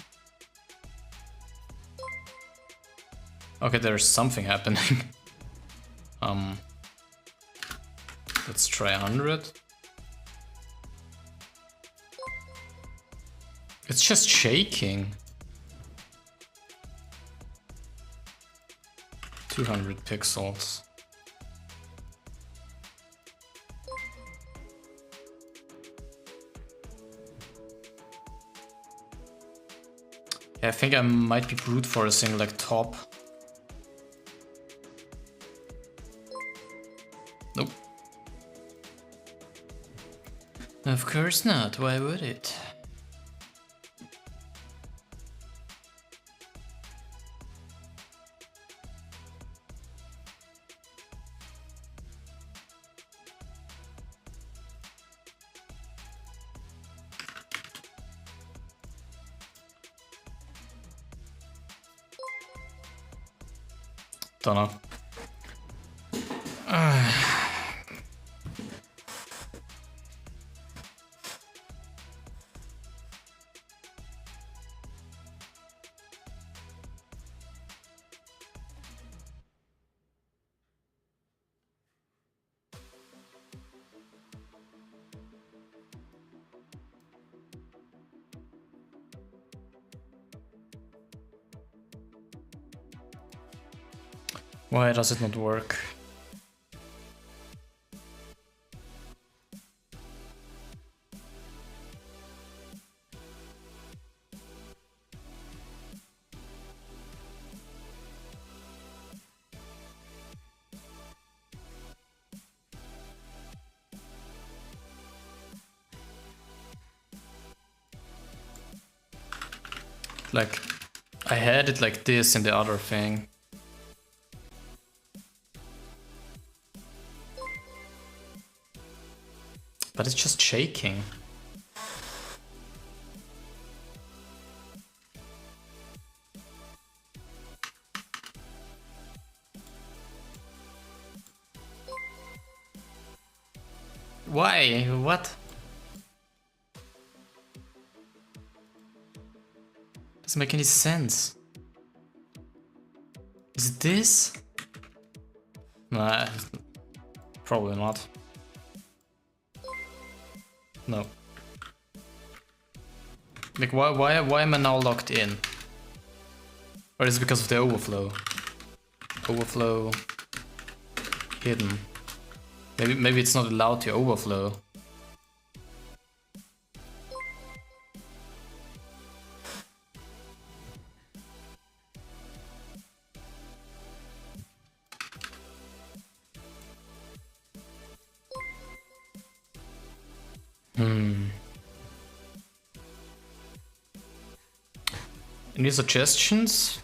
Okay, there's something happening. Let's try 100. It's just shaking. 200 pixels. Yeah, I think I might be brute forcing like top. Nope. Of course not, why would it? Don't know. Why does it not work? Like, I had it like this in the other thing. But it's just shaking. Why? What? Doesn't make any sense. Is it this? Nah, probably not. No. Like, why am I now locked in? Or is it because of the overflow? Overflow hidden. Maybe it's not allowed to overflow. Any suggestions?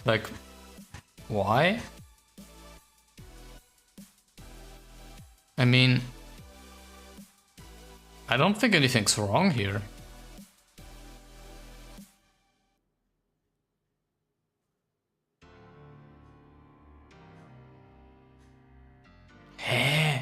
Like, why? I mean, I don't think anything's wrong here. Heh?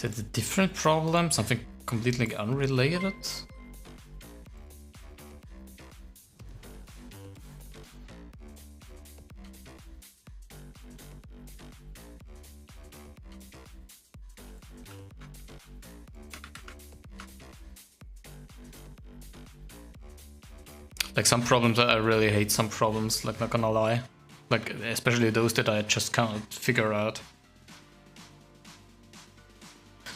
Is it a different problem? Something completely unrelated? Like some problems, I really hate some problems, like not gonna lie. Like especially those that I just can't figure out.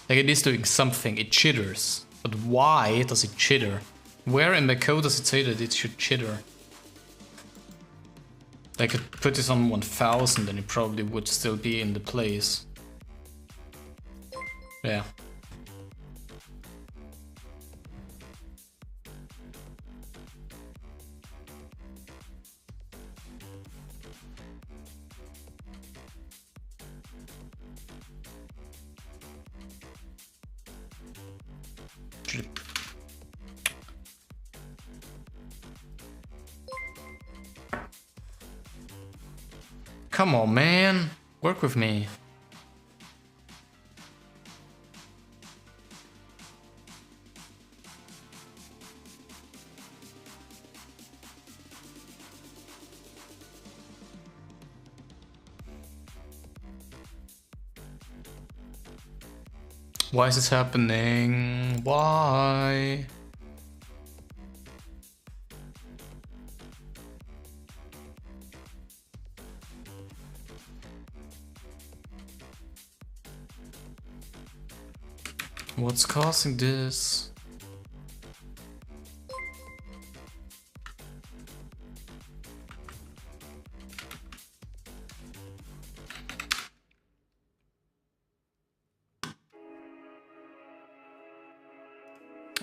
Like it is doing something, it jitters. But why does it jitter? Where in the code does it say that it should jitter? I could put this on 1000 and it probably would still be in the place. Yeah. Come on, man. Work with me. Why is this happening? Why? What's causing this?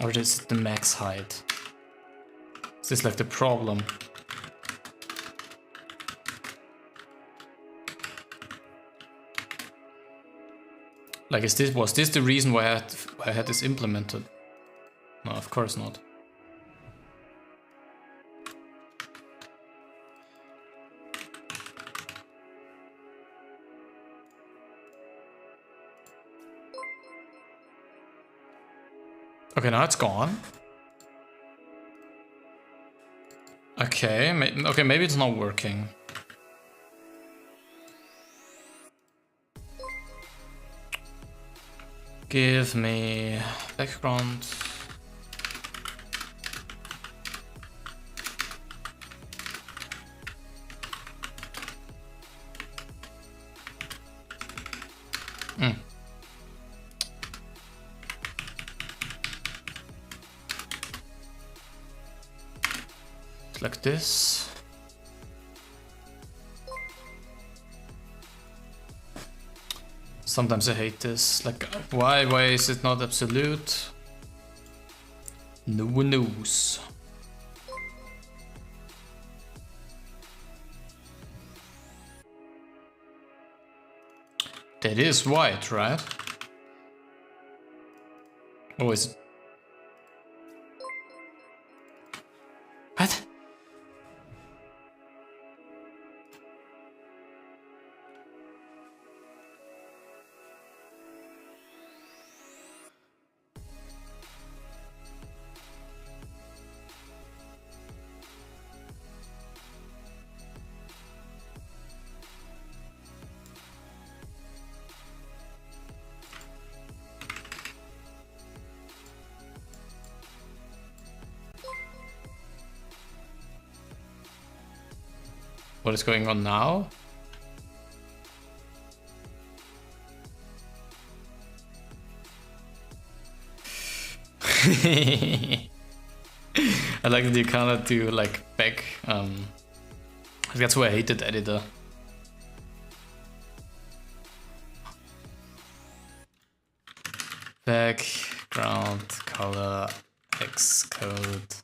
Or is it the max height? Is this like the problem? Like, was this the reason why I had this implemented? No, of course not. Okay, now it's gone. Okay, maybe it's not working. Give me background. Like this. Sometimes I hate this. Like, why is it not absolute? No one knows. That is white, right? Or is it? What? What is going on now? I like that you cannot do like back. That's why I hated editor. Background color Xcode.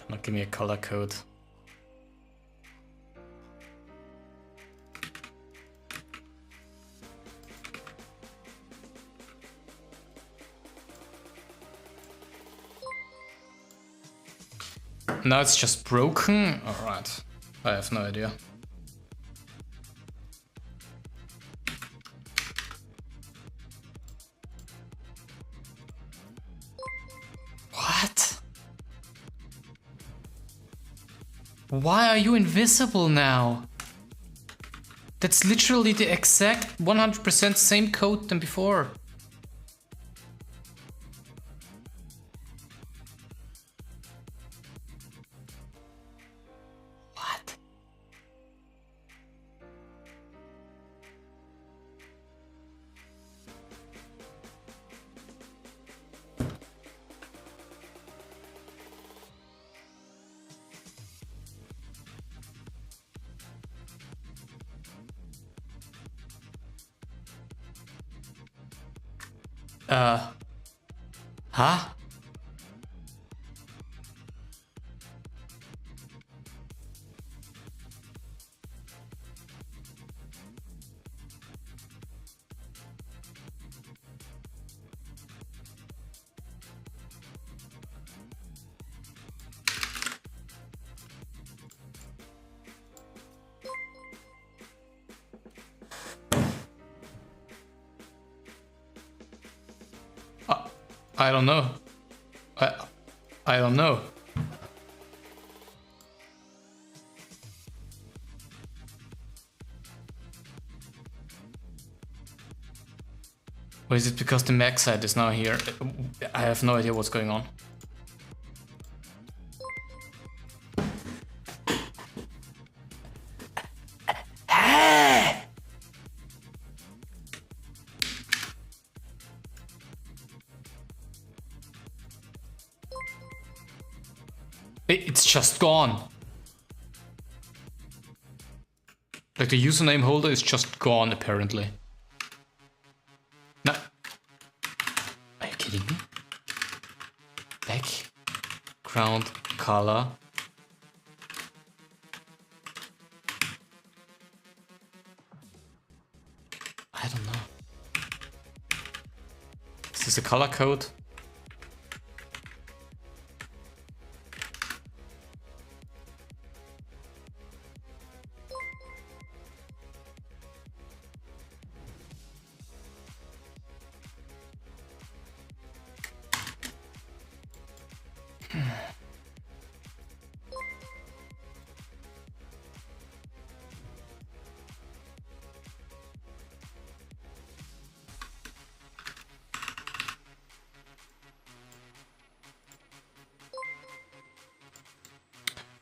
Not give me a color code. Now it's just broken? Alright. I have no idea. Why are you invisible now? That's literally the exact 100% same code than before. What? Huh? I don't know. I don't know. Or is it because the Mac side is now here? I have no idea what's going on. It's just gone. Like the username holder is just gone apparently. No. Are you kidding me? Background color. I don't know. Is this a color code?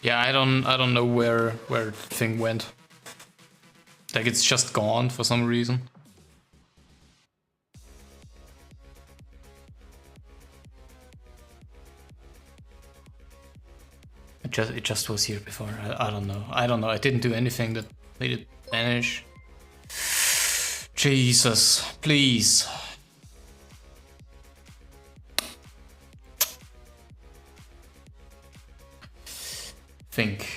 Yeah, I don't know where the thing went. Like it's just gone for some reason. It just was here before. I don't know. I don't know. I didn't do anything that made it vanish. Jesus, please. Think.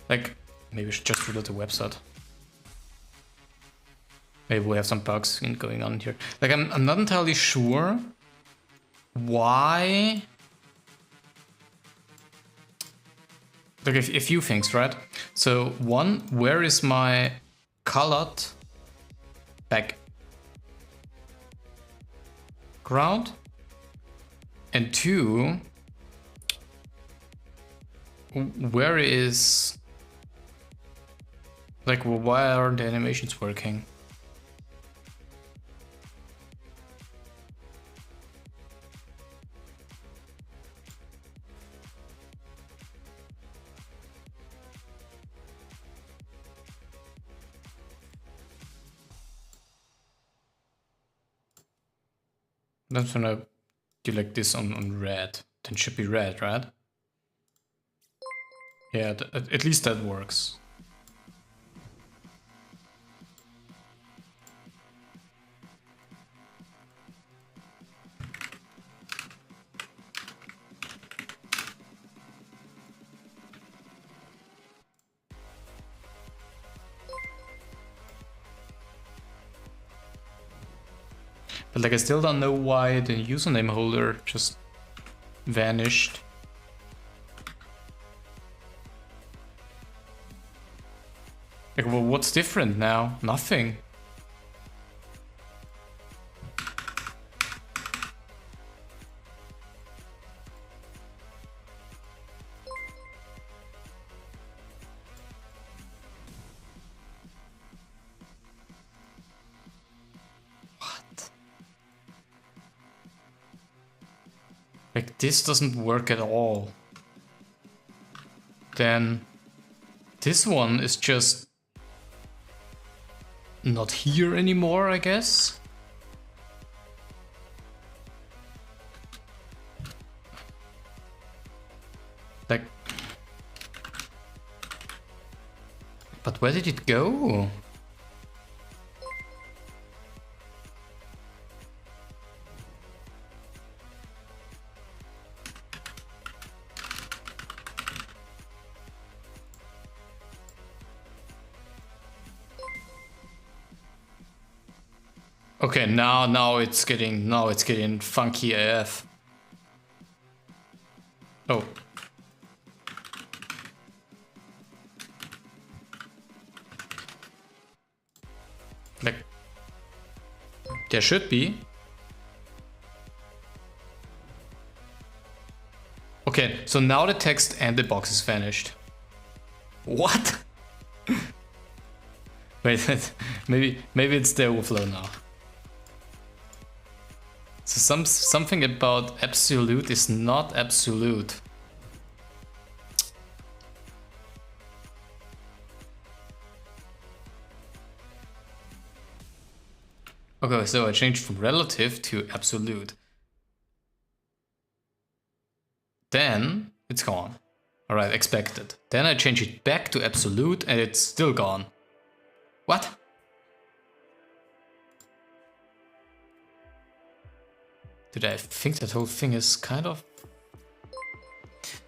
Like, maybe we should just reload the website. Maybe we have some bugs going on here. Like, I'm not entirely sure why. Like, a few things, right? So, one, where is my colored background? And two, where is, like, why aren't the animations working? That's when I do like this on red. Then it should be red, right? Yeah, at least that works. But like I still don't know why the username holder just vanished. Like, well, what's different now? Nothing. Like this doesn't work at all. Then this one is just not here anymore, I guess. Like, but where did it go? Okay, now it's getting funky AF. Oh. Like, there should be. Okay, so now the text and the box is vanished. What? Wait, maybe it's the overflow now. So something about absolute is not absolute. Okay, so I changed from relative to absolute. Then it's gone. Alright, expected. Then I change it back to absolute and it's still gone. What? Dude, I think that whole thing is kind of...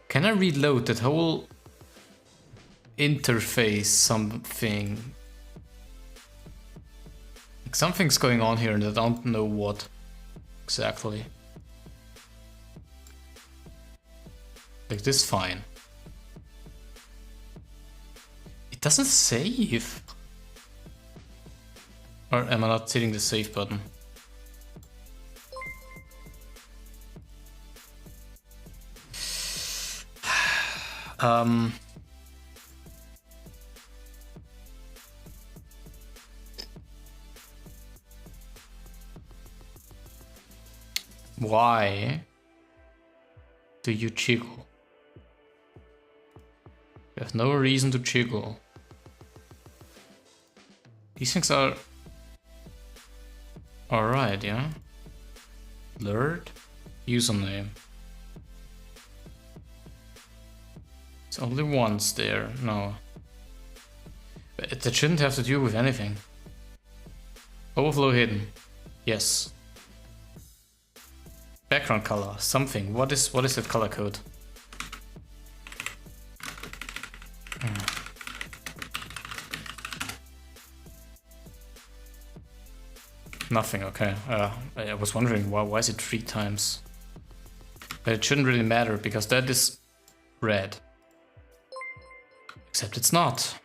Can I reload that whole interface something? Like something's going on here and I don't know what exactly. Like this, fine. It doesn't save. Or am I not hitting the save button? Why do you jiggle? You have no reason to jiggle. These things are alright, yeah? Blurred username. It's only once there, no. But that shouldn't have to do with anything. Overflow hidden, yes. Background color, something. What is that color code? Nothing, okay. I was wondering why is it 3 times? But it shouldn't really matter because that is red. Except it's not.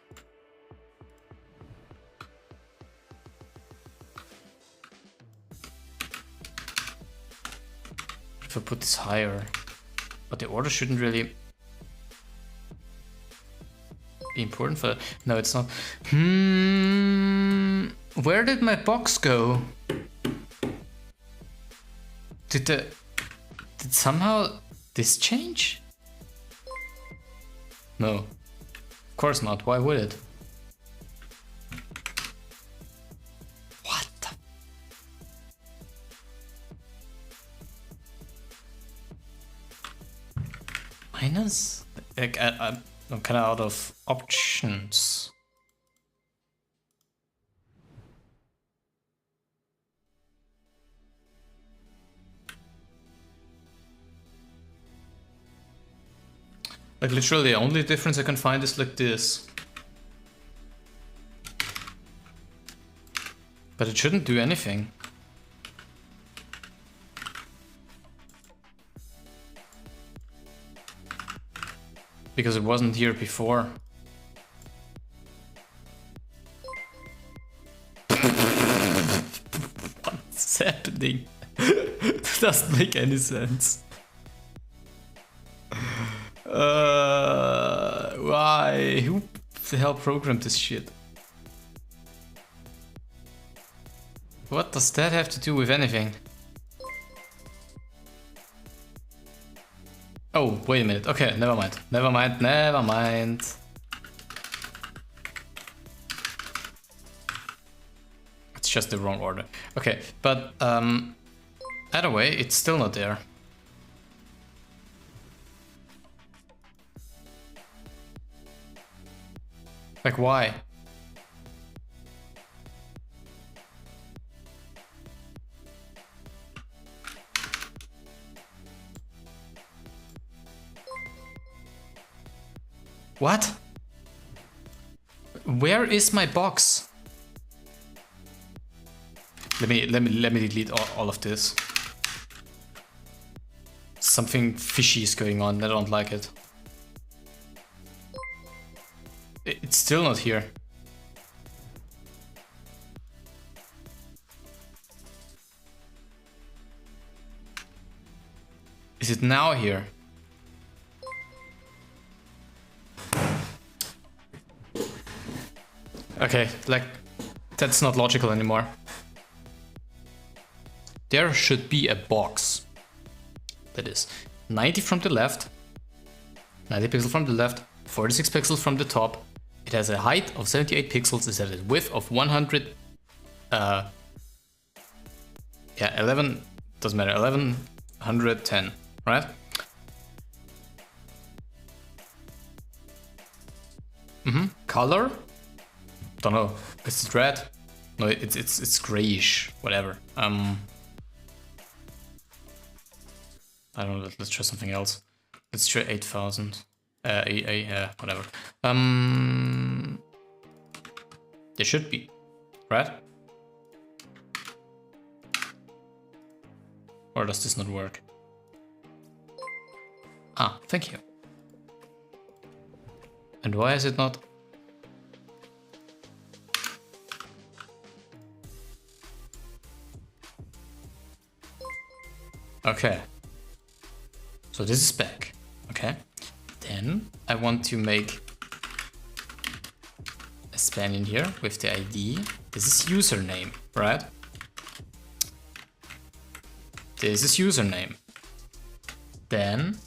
If I put this higher, but the order shouldn't really be important for that. No, it's not. Where did my box go? Did somehow this change? No. Of course not. Why would it? What the? Minus? Like, I'm kind of out of options. Like literally the only difference I can find is like this. But it shouldn't do anything. Because it wasn't here before. What's happening? That doesn't make any sense. Why? Who the hell programmed this shit? What does that have to do with anything? Oh, wait a minute. Okay, never mind. Never mind. Never mind. It's just the wrong order. Okay, but either way, it's still not there. Like, why? What? Where is my box? Let me delete all of this. Something fishy is going on. I don't like it. It's still not here. Is it now here? Okay, like, that's not logical anymore. There should be a box that is 90 from the left, 90 pixels from the left, 46 pixels from the top. It has a height of 78 pixels, it has a width of 100, yeah, 11, doesn't matter, 1110, right? Color? Don't know. Is it red? No, it's grayish. Whatever. I don't know. Let's try something else. Let's try 8,000. Whatever. There should be, right? Or does this not work? Ah, thank you. And why is it not? Okay, so this is back. Okay, then I want to make a span in here with the ID. This is username, right? This is username. Then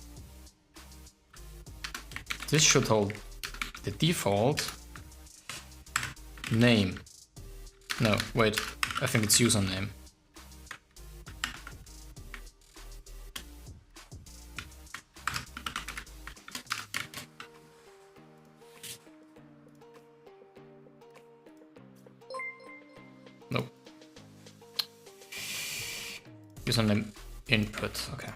this should hold the default name. No, wait, I think it's username. Nope. Username input, okay.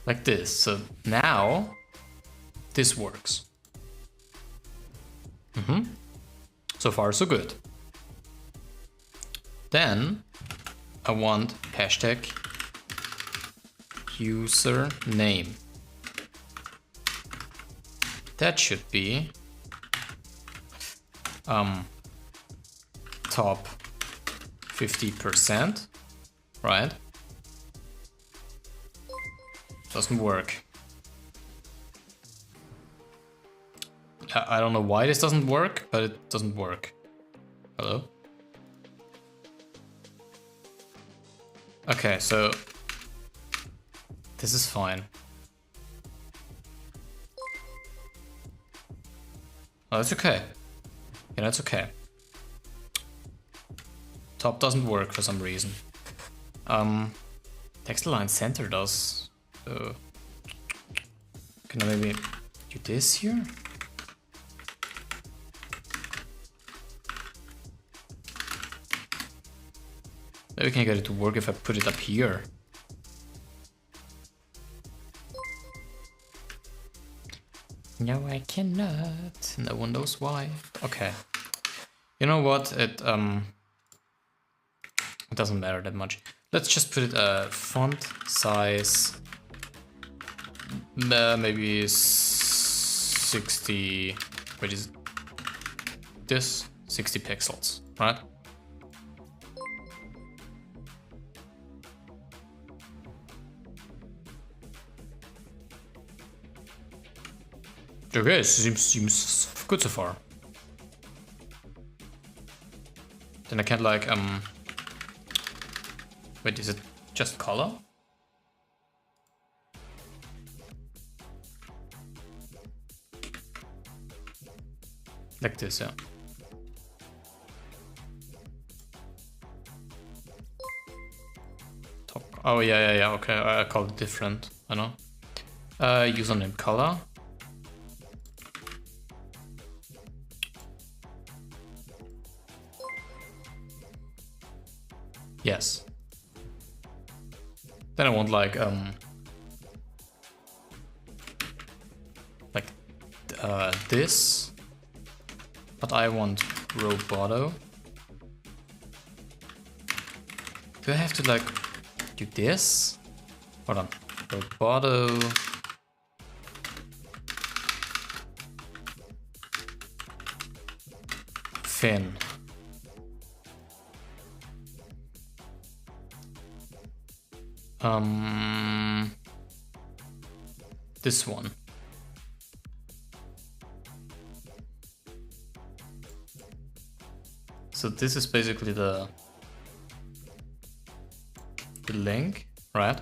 Like this, so now this works. So far so good. Then I want hashtag username. That should be top 50%, right? Doesn't work. I don't know why this doesn't work, but it doesn't work. Hello? Okay, so this is fine. Oh, that's okay. Yeah, that's okay. Top doesn't work for some reason. Text align center does. So can I maybe do this here? Maybe we can get it to work if I put it up here. No, I cannot. No one knows why. Okay. You know what? It doesn't matter that much. Let's just put it font size maybe 60. Wait, is this 60 pixels, right? Okay, seems good so far. Then I can't like wait, is it just color? Like this, yeah. Top. Oh yeah. Okay, I called it different. I know. Username color. Yes. Then I want like this, but I want roboto. Do I have to like do this? Hold on, roboto. Fin. This one. So this is basically the link, right?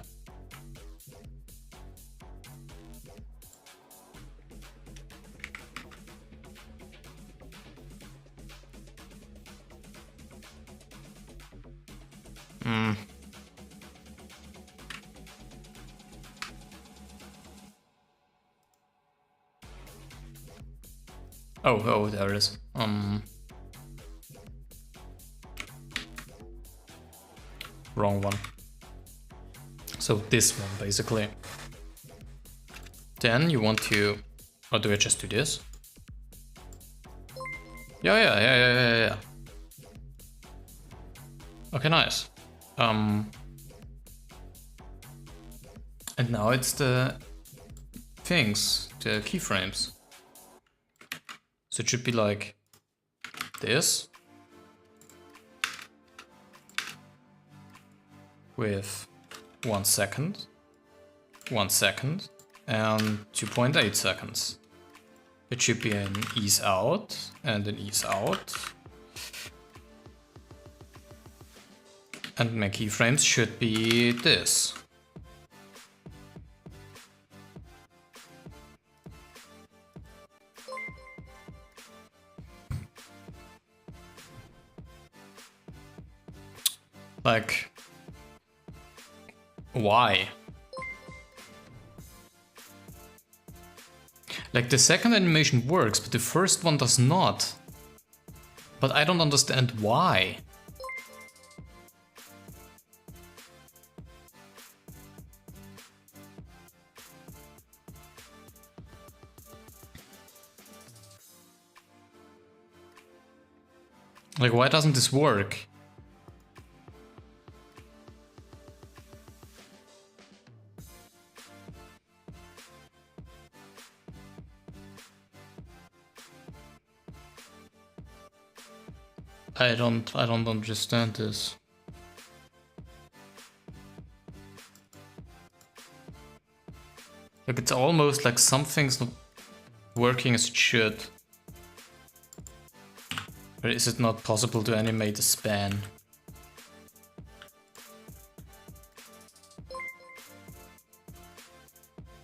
Oh, there it is. Wrong one. So this one, basically. Then you want to... Or do I just do this? Yeah. Okay, nice. And now it's the things, the keyframes. So it should be like this. With 1 second, 1 second, and 2.8 seconds. It should be an ease out and an ease out. And my keyframes should be this. Like, why? Like the second animation works, but the first one does not. But I don't understand why. Like, why doesn't this work? I don't understand this. Like, it's almost like something's not working as it should. Or is it not possible to animate a span?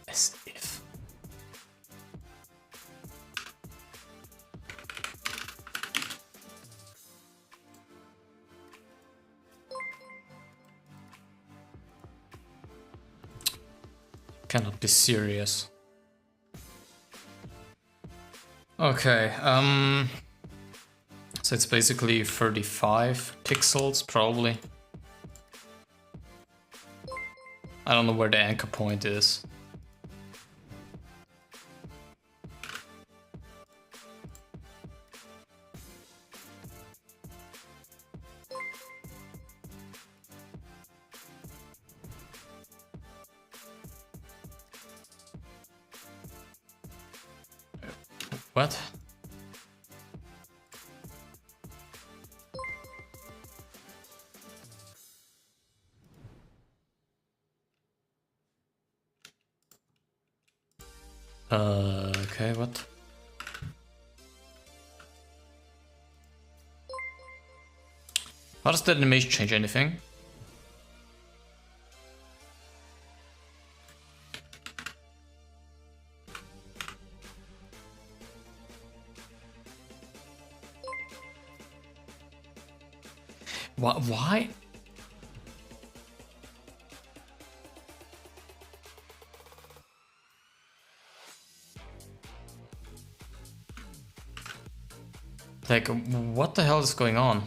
As if. Cannot be serious. Okay, so it's basically 35 pixels, probably. I don't know where the anchor point is. What? Okay, what? How does the animation change anything? Why? Like, what the hell is going on?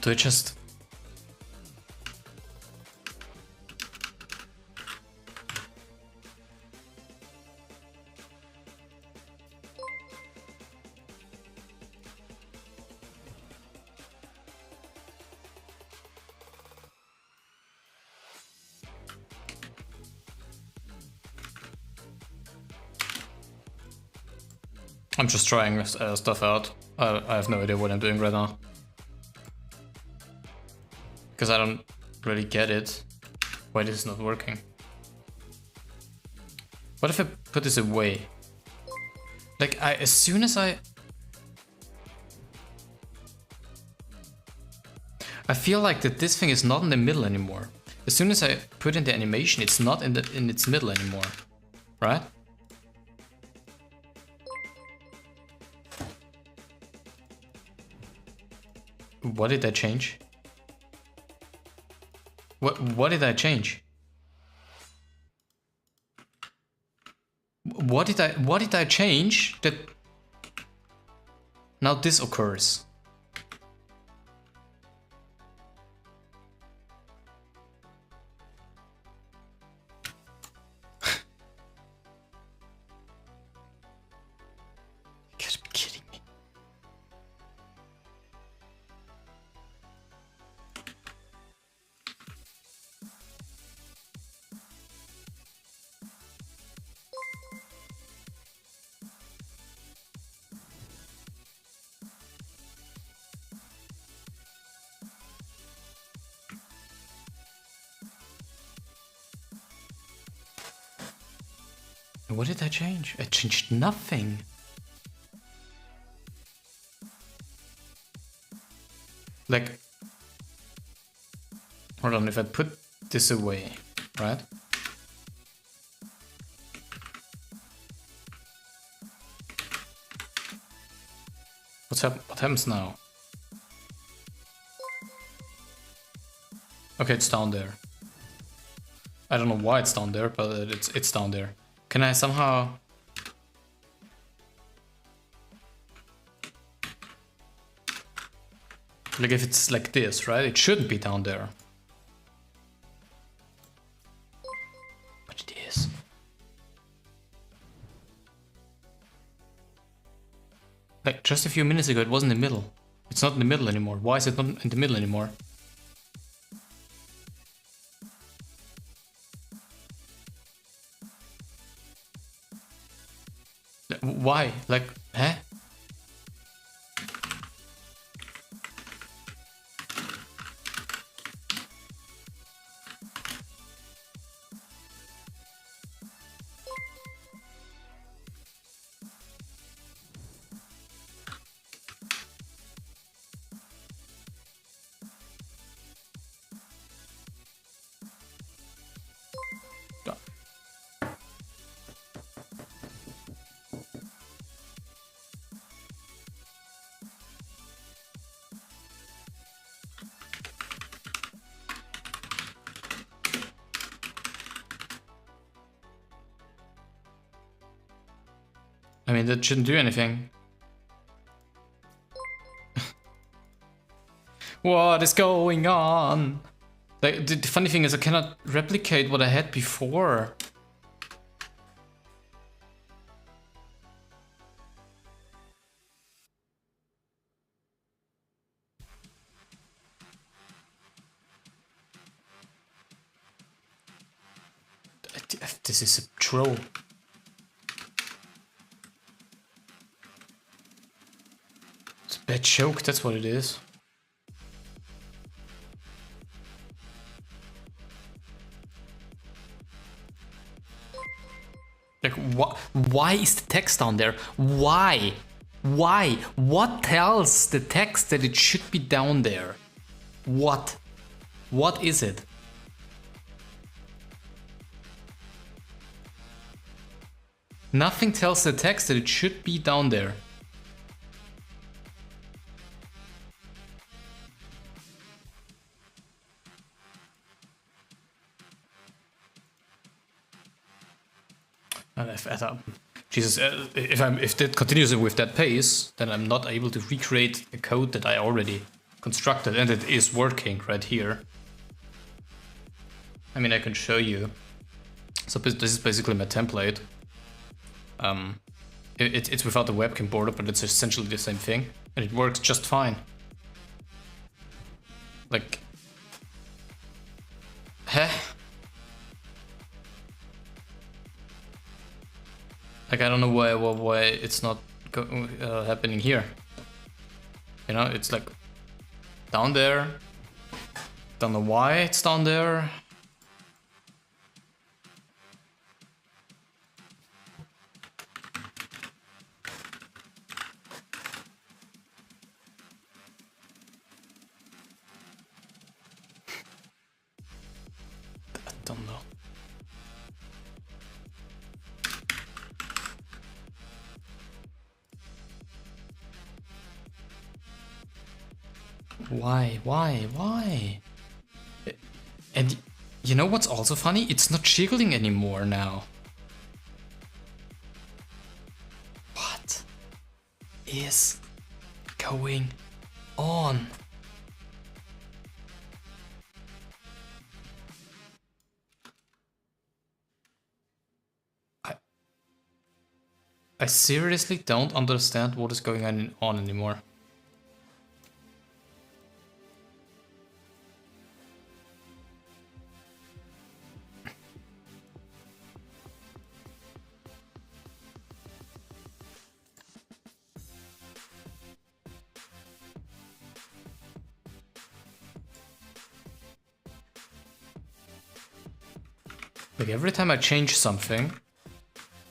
Do I just... I'm just trying stuff out. I have no idea what I'm doing right now. Because I don't really get it. Why this is not working. What if I put this away? Like, as soon as I feel like that this thing is not in the middle anymore. As soon as I put in the animation, it's not in its middle anymore. Right? What did I change? What did I change? What did I change that now this occurs? You gotta be kidding me. What did I change? I changed nothing. Like, hold on, if I put this away, right? What happens now? Okay, it's down there. I don't know why it's down there, but it's down there. Can I somehow... Like if it's like this, right? It shouldn't be down there. But it is. Like just a few minutes ago it was in the middle. It's not in the middle anymore. Why is it not in the middle anymore? Why? Like, huh? I mean, that shouldn't do anything. What is going on? Like, the funny thing is I cannot replicate what I had before. This is a troll. It's a bad joke, that's what it is. Like, why is the text down there? Why? Why? What tells the text that it should be down there? What? What is it? Nothing tells the text that it should be down there. And Jesus, if that continues with that pace, then I'm not able to recreate a code that I already constructed, and it is working right here. I mean, I can show you. So this is basically my template. It's without the webcam border, but it's essentially the same thing, and it works just fine. Like, huh? Like, I don't know why it's not happening here. You know, it's like down there. Don't know why it's down there. I don't know. Why? And you know what's also funny? It's not jiggling anymore now. What is going on? I seriously don't understand what is going on anymore. Like, every time I change something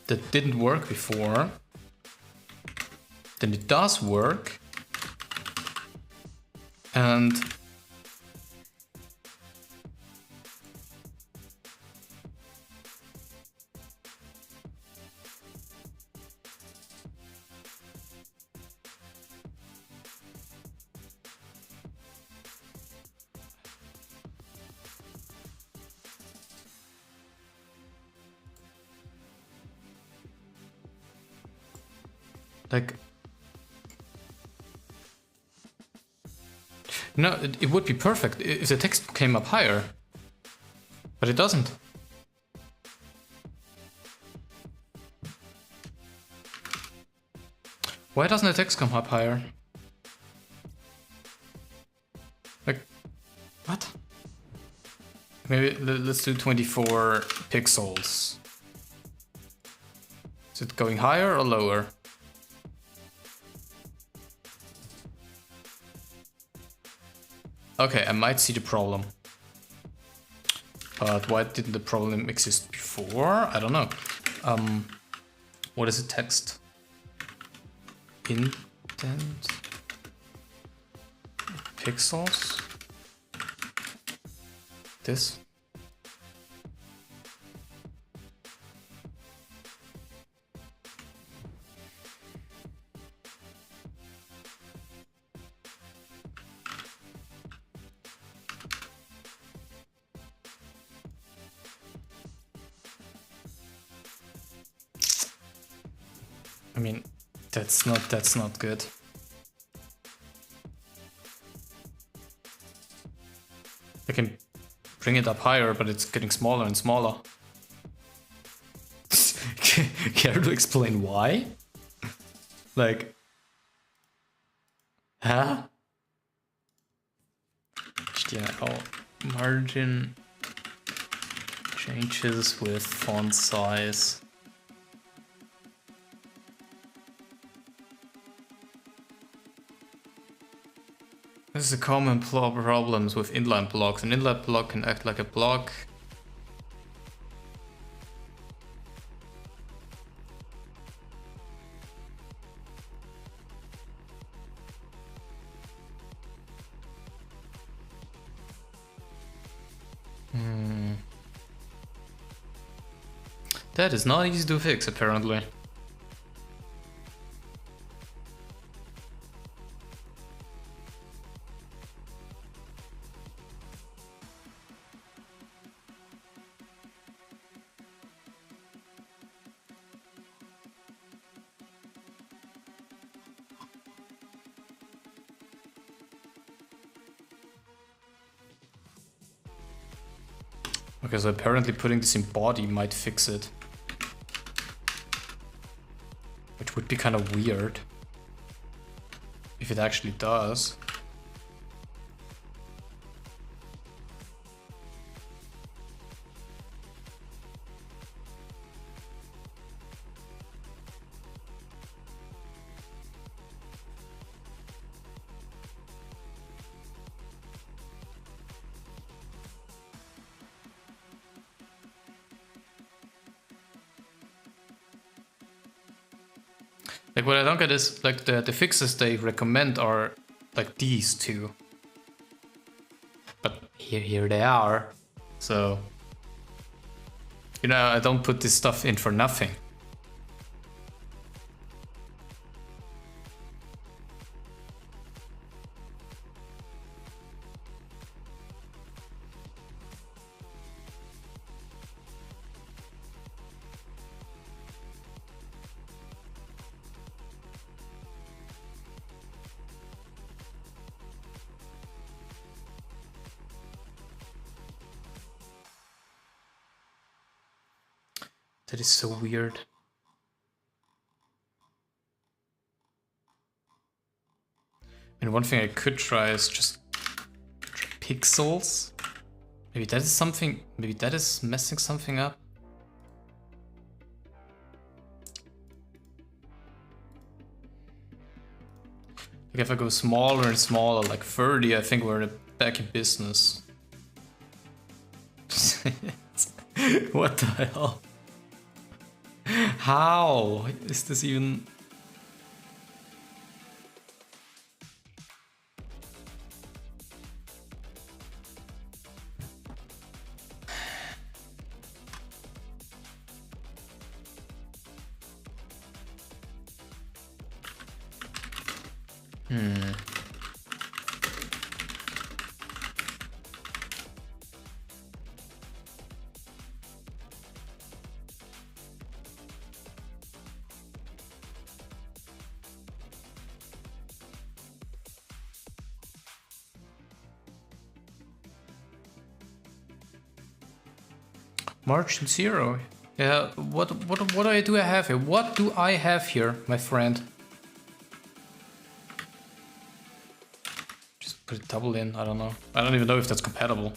that didn't work before, then it does work. And like, no, it would be perfect if the text came up higher, but it doesn't. Why doesn't the text come up higher? Like, what? Maybe let's do 24 pixels. Is it going higher or lower? Okay, I might see the problem. But why didn't the problem exist before? I don't know. What is the text? Indent pixels. This. I mean, that's not good. I can bring it up higher, but it's getting smaller and smaller. Care to explain why? Like, huh? HTML margin changes with font size. This is a common problems with inline blocks. An inline block can act like a block. That is not easy to fix, apparently. Okay, so apparently putting this in body might fix it. Which would be kind of weird. If it actually does. Like what I don't get is like the fixes they recommend are like these two. But here they are. So you know, I don't put this stuff in for nothing. That is so weird. And one thing I could try is just try pixels. Maybe that is something, maybe that is messing something up. Like if I go smaller and smaller, like 30, I think we're back in business. What the hell? How is this even? Margin 0. Yeah, what do I have here? What do I have here, my friend? Just put a double in, I don't know. I don't even know if that's compatible.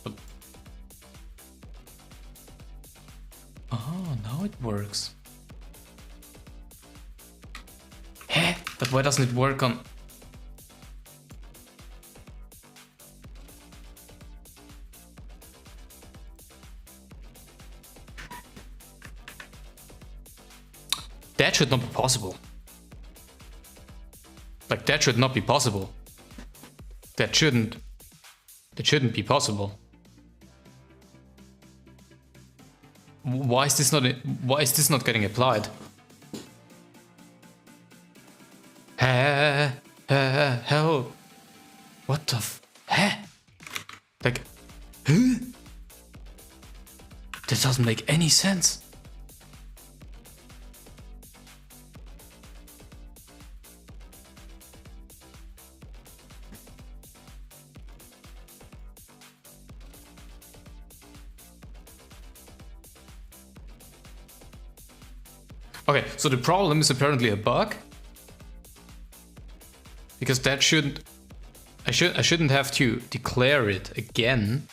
But... oh, now it works. Heh? But why doesn't it work on... that should not be possible. Like, that should not be possible. That shouldn't be possible. Why is this not getting applied? Hell. What the like, huh? This doesn't make any sense. Okay, so the problem is apparently a bug. Because that I shouldn't have to declare it again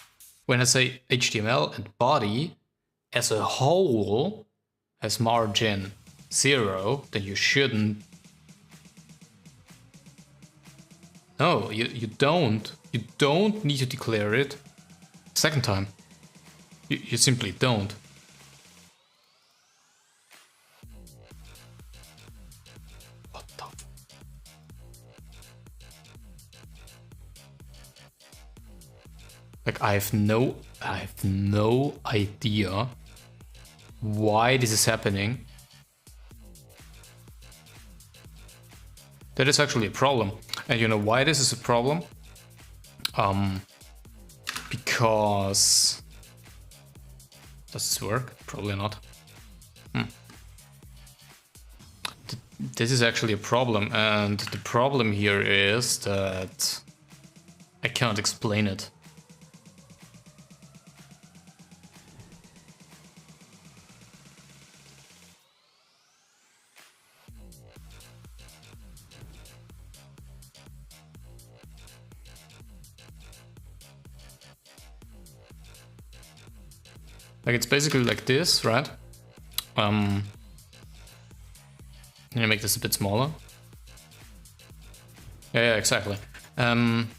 when I say HTML and body as a whole has margin 0, then you shouldn't. No, you don't. You don't need to declare it second time. You simply don't. Like I have no idea why this is happening. That is actually a problem. And you know why this is a problem? Because... Does this work? Probably not. This is actually a problem, and the problem here is that I cannot explain it. Like, it's basically like this, right? Can you make this a bit smaller? Yeah, exactly. And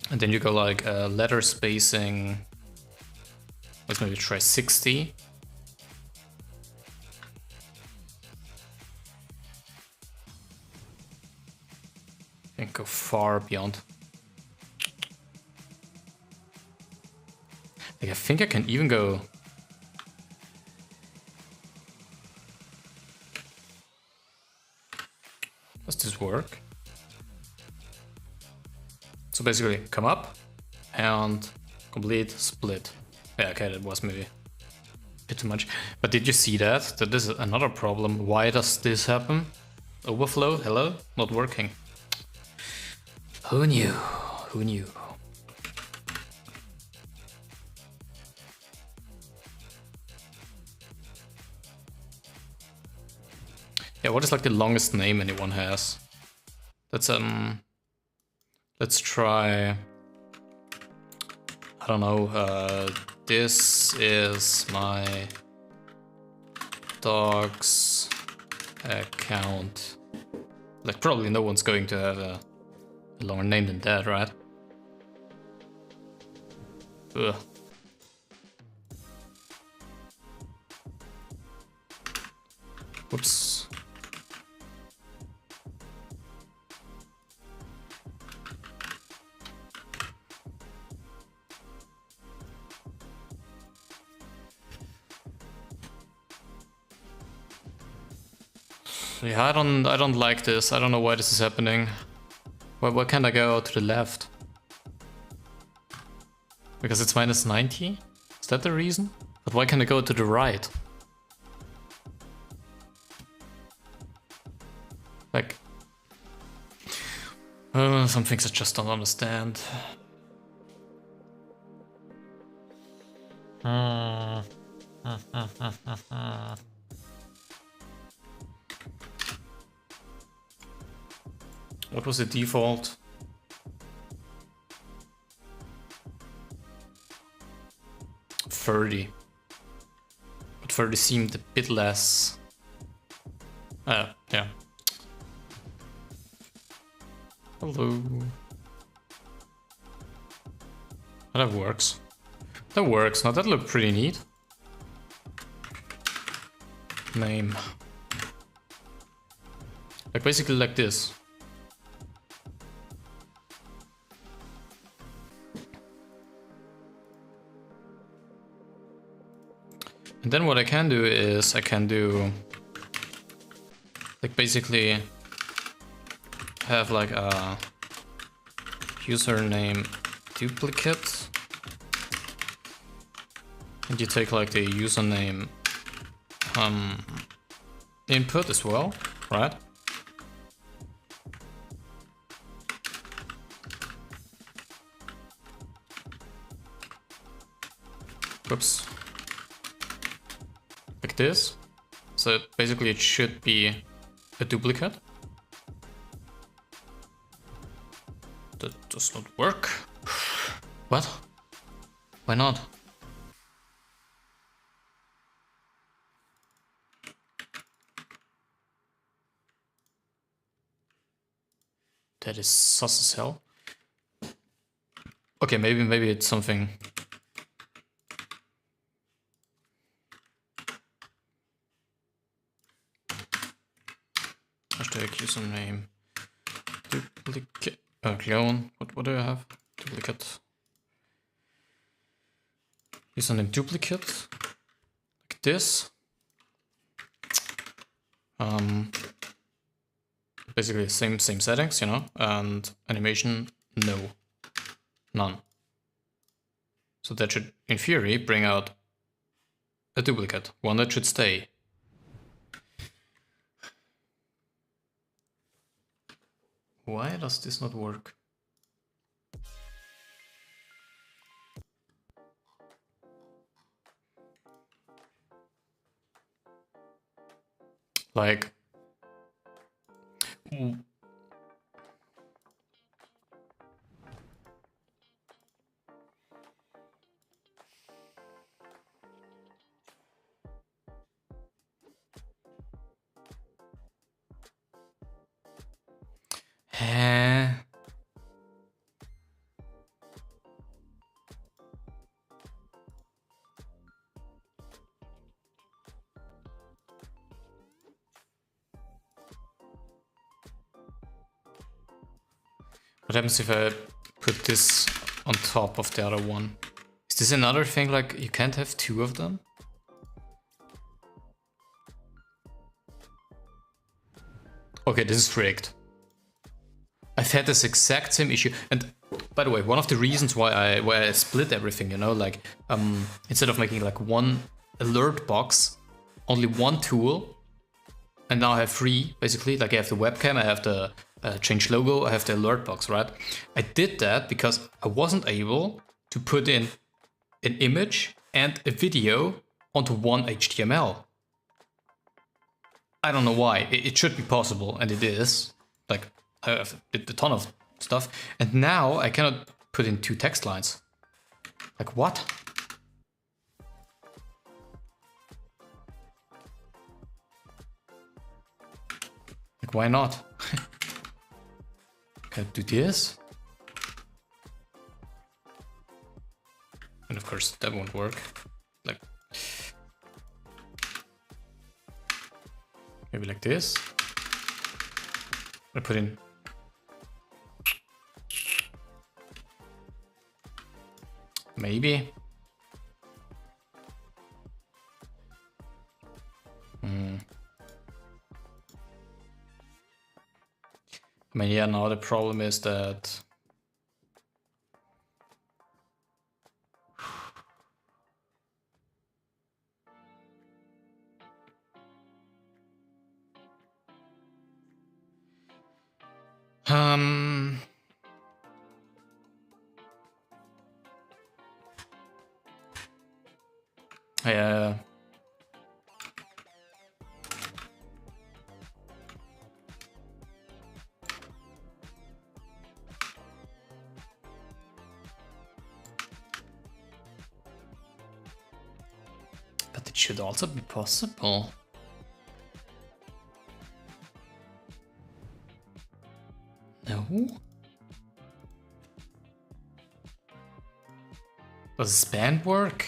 then you go like letter spacing. Let's maybe try 60. And go far beyond. Like, I think I can even go. Does this work? So basically, come up and complete split. Yeah, okay, that was maybe a bit too much. But did you see that? That is another problem. Why does this happen? Overflow? Hello? Not working. Who knew? Who knew? Yeah, what is like the longest name anyone has? That's let's try, I don't know, this is my dog's account. Like, probably no one's going to have a longer name than that, right? Ugh. Whoops. Yeah, I don't like this. I don't know why this is happening. Why can't I go to the left? Because it's minus 90? Is that the reason? But why can't I go to the right? Like... some things I just don't understand. What was the default? $30. But 30 seemed a bit less. Yeah. Hello. That works. That works. Now that looked pretty neat. Name. Like, basically like this. And then what I can do is I can do, like, basically have like a username duplicate, and you take like the username input as well, right? Whoops. Like this. So basically it should be a duplicate. That does not work. What? Why not? That is sus as hell. Okay, maybe it's something. Hashtag username duplicate clone. What do I have? Duplicate. Username duplicate. Like this. Basically same settings, you know, and animation, no, none. So that should, in theory, bring out a duplicate, one that should stay. Why does this not work? Like, what happens if I put this on top of the other one? Is this another thing, like you can't have two of them? Okay, this is rigged. I've had this exact same issue, and by the way, one of the reasons why I split everything, you know, like instead of making like one alert box, only one tool, and now I have three basically. Like I have the webcam, I have the change logo, I have the alert box, right? I did that because I wasn't able to put in an image and a video onto one HTML. I don't know why. It should be possible, and it is. Like, I've did a ton of stuff, and now I cannot put in two text lines. Like, what? Like, why not? Can I do this? And of course, that won't work. Like, maybe like this. I put in. Maybe. I mean, yeah, now the problem is that yeah. But it should also be possible. No? Does span work?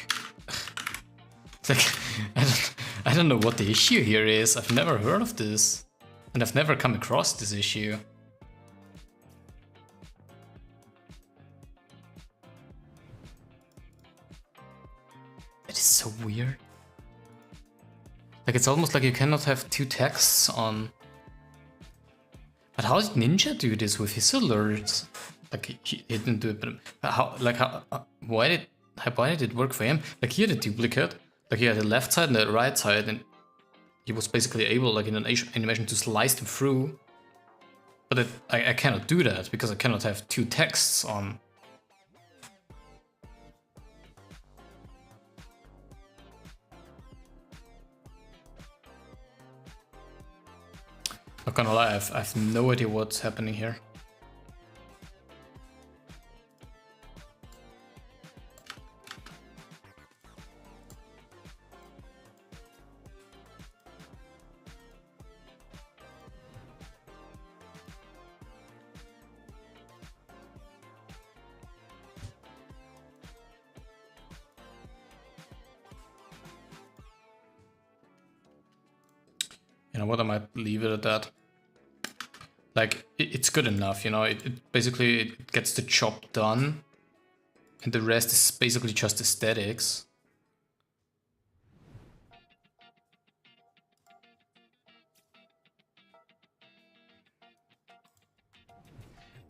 It's like, I don't know what the issue here is. I've never heard of this. And I've never come across this issue. It is so weird. Like, it's almost like you cannot have two texts on. But how did Ninja do this with his alerts? Like, he didn't do it, but how? Like, why did it work for him? Like, he had a duplicate. Like, he had the left side and the right side, and he was basically able, like in an animation, to slice them through. But I cannot do that because I cannot have two texts on. Not gonna lie, I have no idea what's happening here. You know what, I might leave it at that. Like, it's good enough, you know, it basically it gets the job done, and the rest is basically just aesthetics.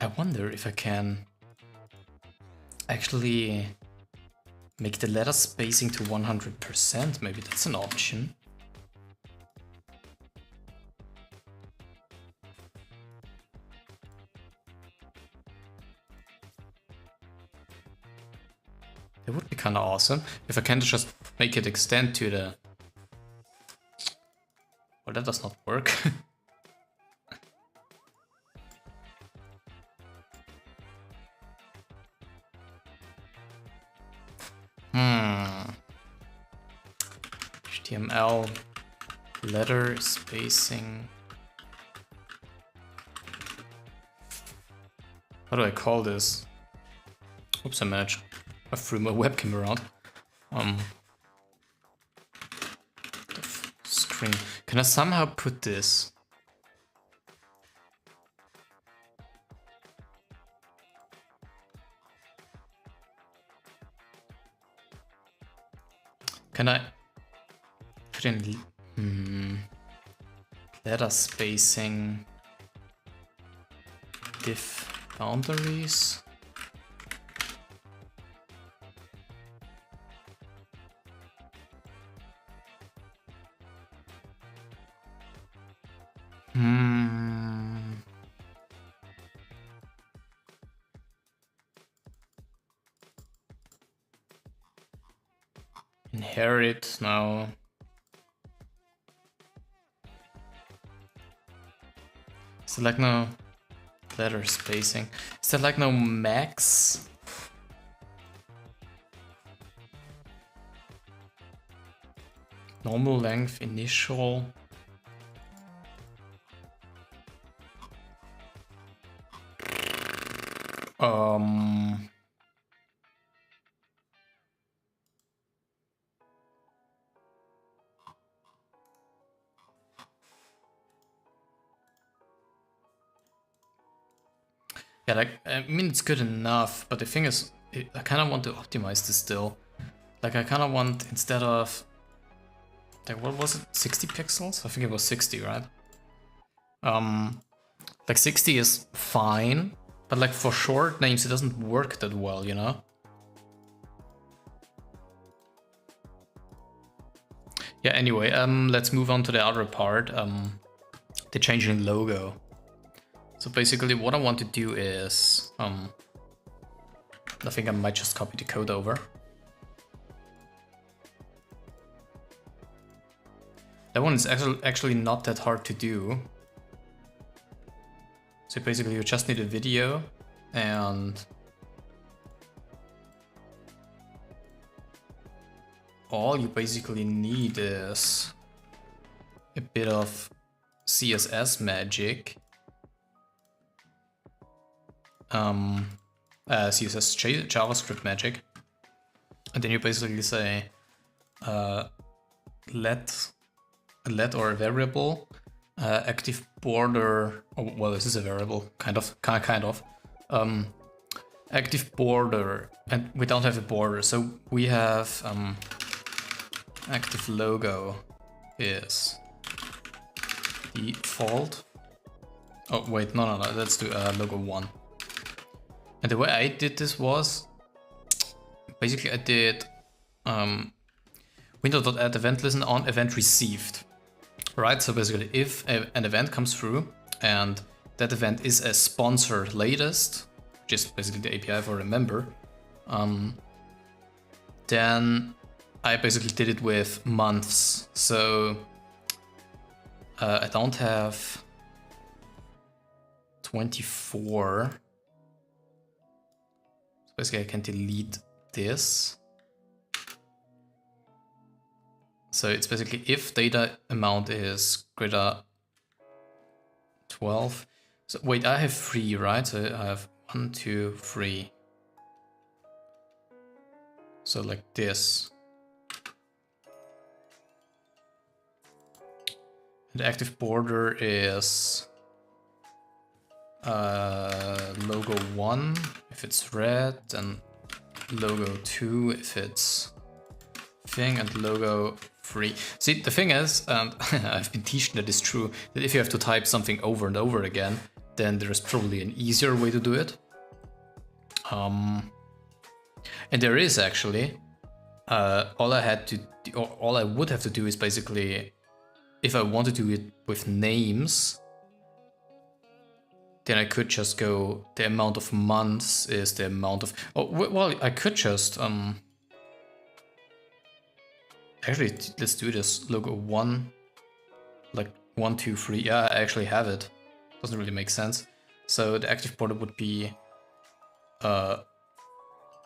I wonder if I can actually make the letter spacing to 100%. Maybe that's an option. That would be kind of awesome if I can just make it extend to the... Well, that does not work. HTML letter spacing. How do I call this? Oops, I threw my webcam around. Screen. Can I somehow put this? Can I put in letter spacing div boundaries? Inherit now. Is there like no letter spacing? Is there like no max? Normal length, initial. Yeah, like, I mean, it's good enough, but the thing is, I kind of want to optimize this still. Like, I kind of want, instead of, like, what was it, 60 pixels? I think it was 60, right? Like, 60 is fine, but like, for short names, it doesn't work that well, you know? Yeah, anyway, let's move on to the other part, the changing logo. So basically what I want to do is, I think I might just copy the code over. That one is actually not that hard to do. So basically you just need a video and all you basically need is a bit of CSS magic. CSS JavaScript magic, and then you basically say let or a variable active border. Oh, well, this is a variable, kind of active border, and we don't have a border, so we have active logo is default. Oh wait, no, let's do logo 1. And the way I did this was, basically I did window.add event listen on event received, right? So basically if an event comes through and that event is a sponsored latest, which is basically the API for a member, then I basically did it with months. So I don't have 24. Basically, I can delete this. So it's basically if data amount is greater 12. So wait, I have 3, right? So I have 1, 2, 3. So like this. And the active border is logo 1 if it's red, and logo 2 if it's thing, and logo 3. See, the thing is, and I've been teaching that it's true, that if you have to type something over and over again, then there's probably an easier way to do it. And there is actually, all I would have to do is basically, if I want to do it with names, then I could just go, the amount of months is the amount of, oh, well, I could just, actually, let's do this, logo 1, like 1, 2, 3, yeah, I actually have it. Doesn't really make sense. So the active border would be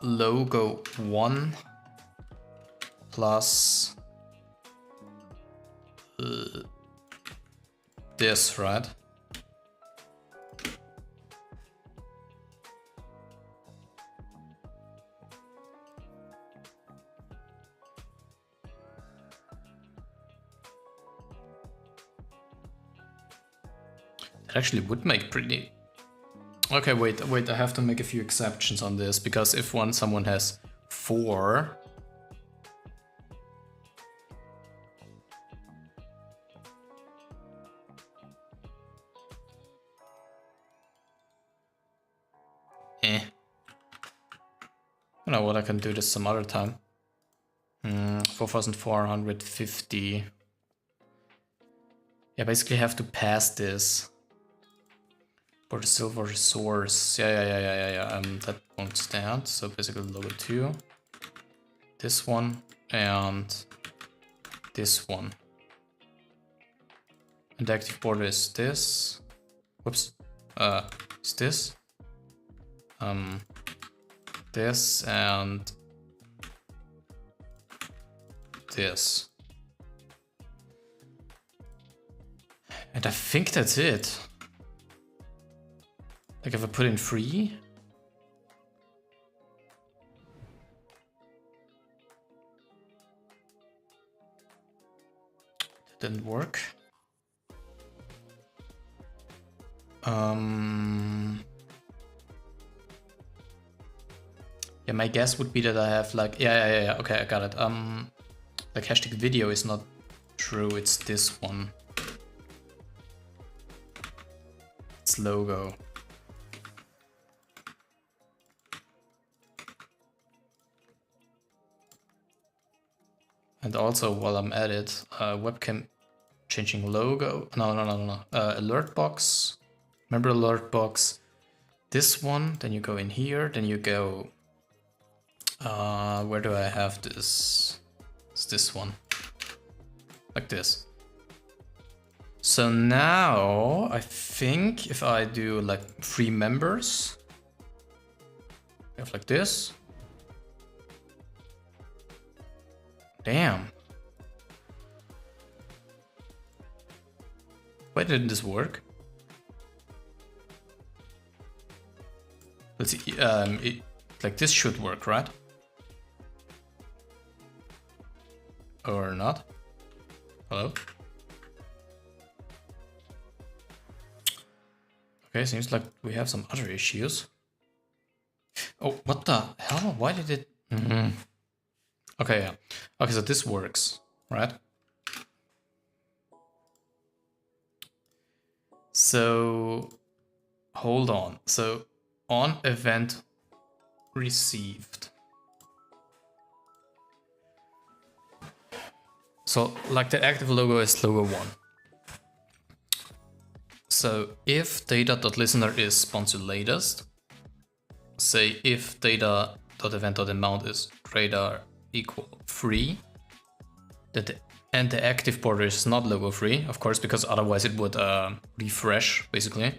logo 1 plus this, right? That actually would make pretty... Okay, wait, I have to make a few exceptions on this, because if someone has 4... You know what, I can do this some other time. 4,450. Yeah, basically have to pass this. For the silver resource. Yeah. That won't stand. So basically logo 2. This one and this one. And the active border is this. Whoops. Is this. This and this. And I think that's it. Like if I put in 3. That didn't work. Yeah, my guess would be that I have like, yeah, okay, I got it. Like hashtag video is not true, it's this one. It's logo. And also, while I'm at it, webcam changing logo. No. Alert box. Remember alert box? This one, then you go in here, then you go... where do I have this? It's this one. Like this. So now, I think if I do like 3 members, I have like this. Damn. Why didn't this work? Let's see. Like this should work, right? Or not? Hello? Okay, seems like we have some other issues. Oh, what the hell? Why did it... Okay, yeah. Okay, so this works, right? So, hold on. So, on event received. So, like the active logo is logo 1. So, if data.listener is sponsor latest, say if data.event.amount is greater equal 3, and the active border is not logo 3, of course, because otherwise it would refresh, basically.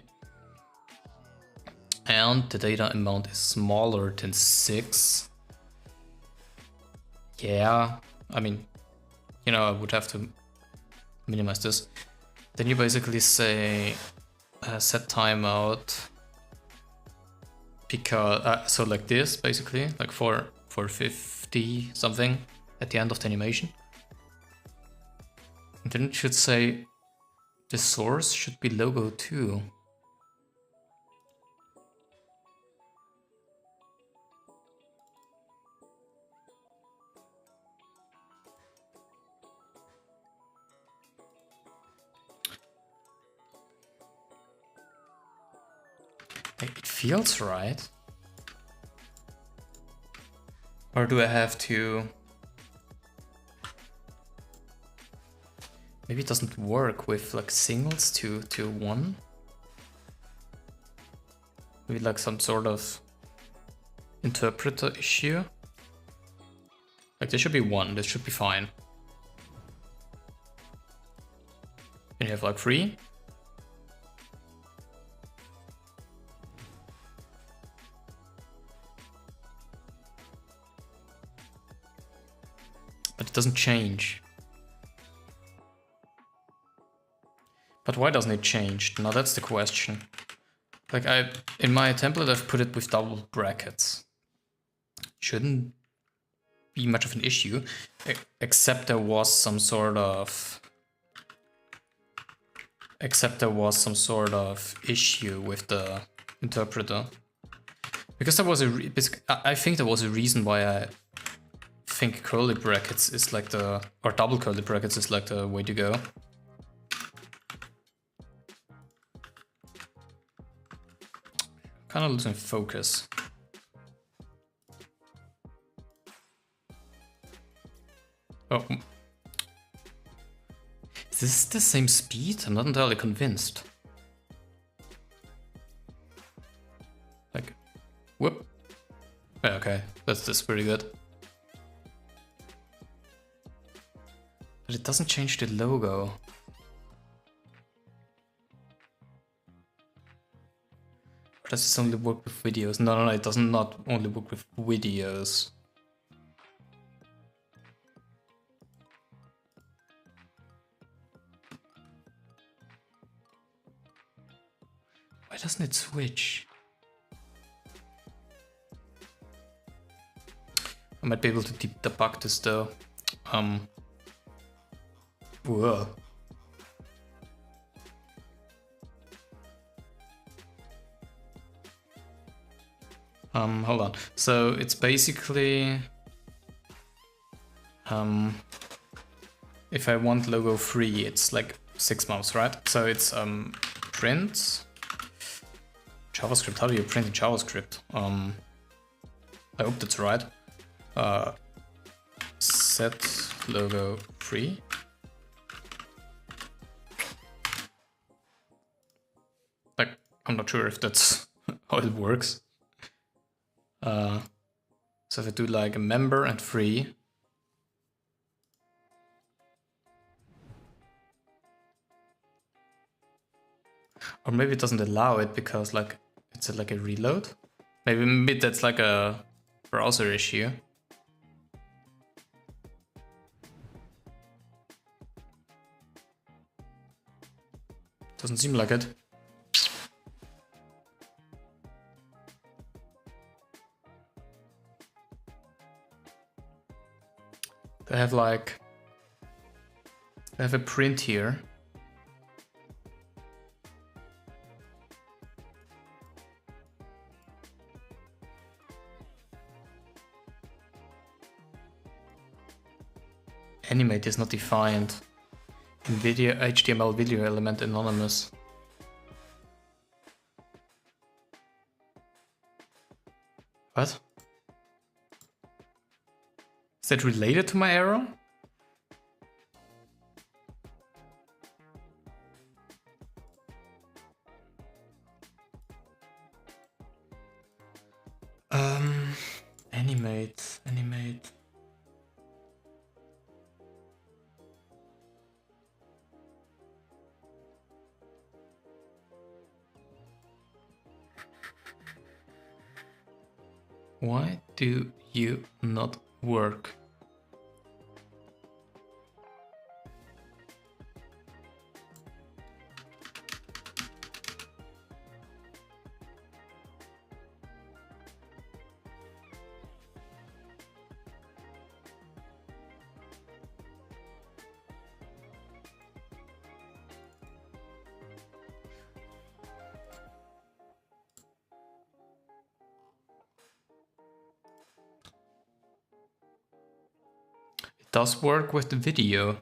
And the data amount is smaller than 6. Yeah, I mean, you know, I would have to minimize this. Then you basically say set timeout, because so like this, basically, like for 50 something at the end of the animation. And then it should say the source should be logo 2. Like, it feels right. Or do I have to... Maybe it doesn't work with like singles to 1? Maybe like some sort of interpreter issue? Like there should be 1, this should be fine. And you have like 3. But it doesn't change. But why doesn't it change? Now that's the question. Like in my template I've put it with double brackets. Shouldn't be much of an issue, except there was some sort of issue with the interpreter. Because there was I think there was a reason why I think curly brackets is like or double curly brackets is like the way to go. Kind of losing focus. Oh. Is this the same speed? I'm not entirely convinced. Like, whoop. Yeah, okay, that's pretty good. But it doesn't change the logo. Or does this only work with videos? No, it does not only work with videos. Why doesn't it switch? I might be able to debug this though. Whoa. Hold on. So it's basically if I want logo 3, it's like 6 months, right? So it's print JavaScript. How do you print in JavaScript? I hope that's right. Set logo 3. Like, I'm not sure if that's how it works. So if I do like a member and 3. Or maybe it doesn't allow it because like it's like a reload. Maybe that's like a browser issue. Doesn't seem like it. I have a print here. Animate is not defined. In video HTML video element anonymous. What? Is that related to my error? Animate. Why do you not work? Does work with the video.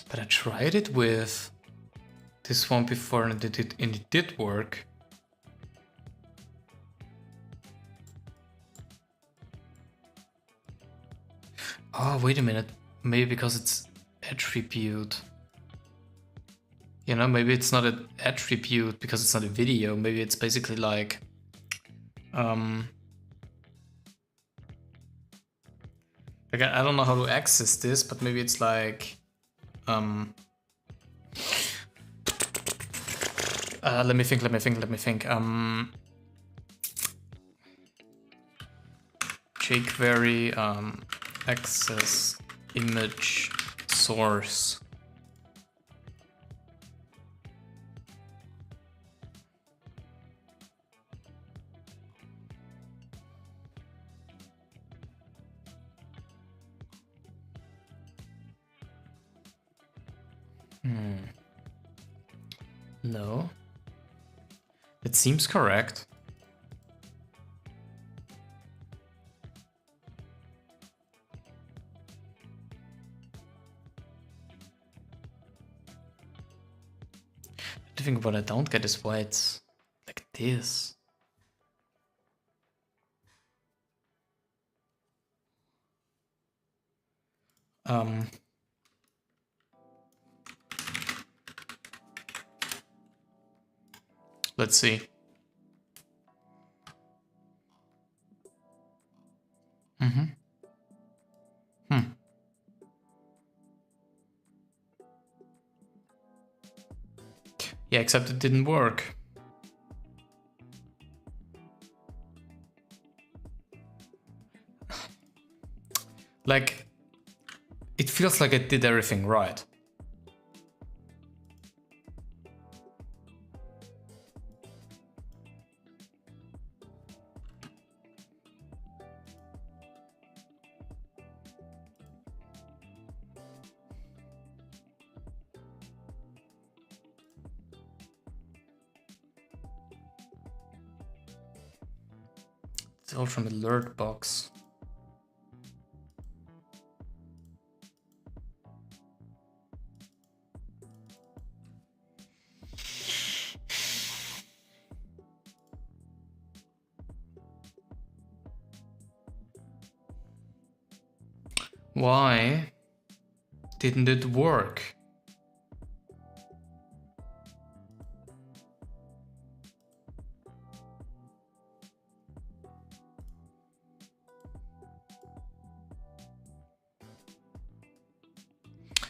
But I tried it with this one before and it did work. Oh, wait a minute. Maybe because it's attribute. You know, maybe it's not an attribute because it's not a video. Maybe it's basically like... Like I don't know how to access this, but maybe it's like... let me think. jQuery access image source. No. It seems correct. The thing what I don't get is why it's like this. Let's see. Yeah, except it didn't work. Like, it feels like I did everything right. It's all from alert box. Why didn't it work?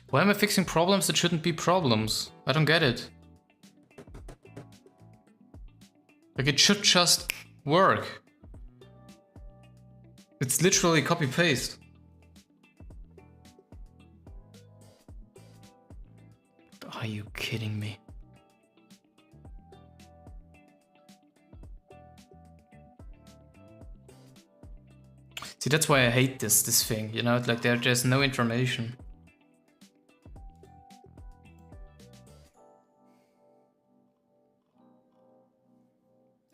Why am I fixing problems that shouldn't be problems? I don't get it. Like, it should just work. It's literally copy-paste. Are you kidding me? See, that's why I hate this thing, you know, like there's no information.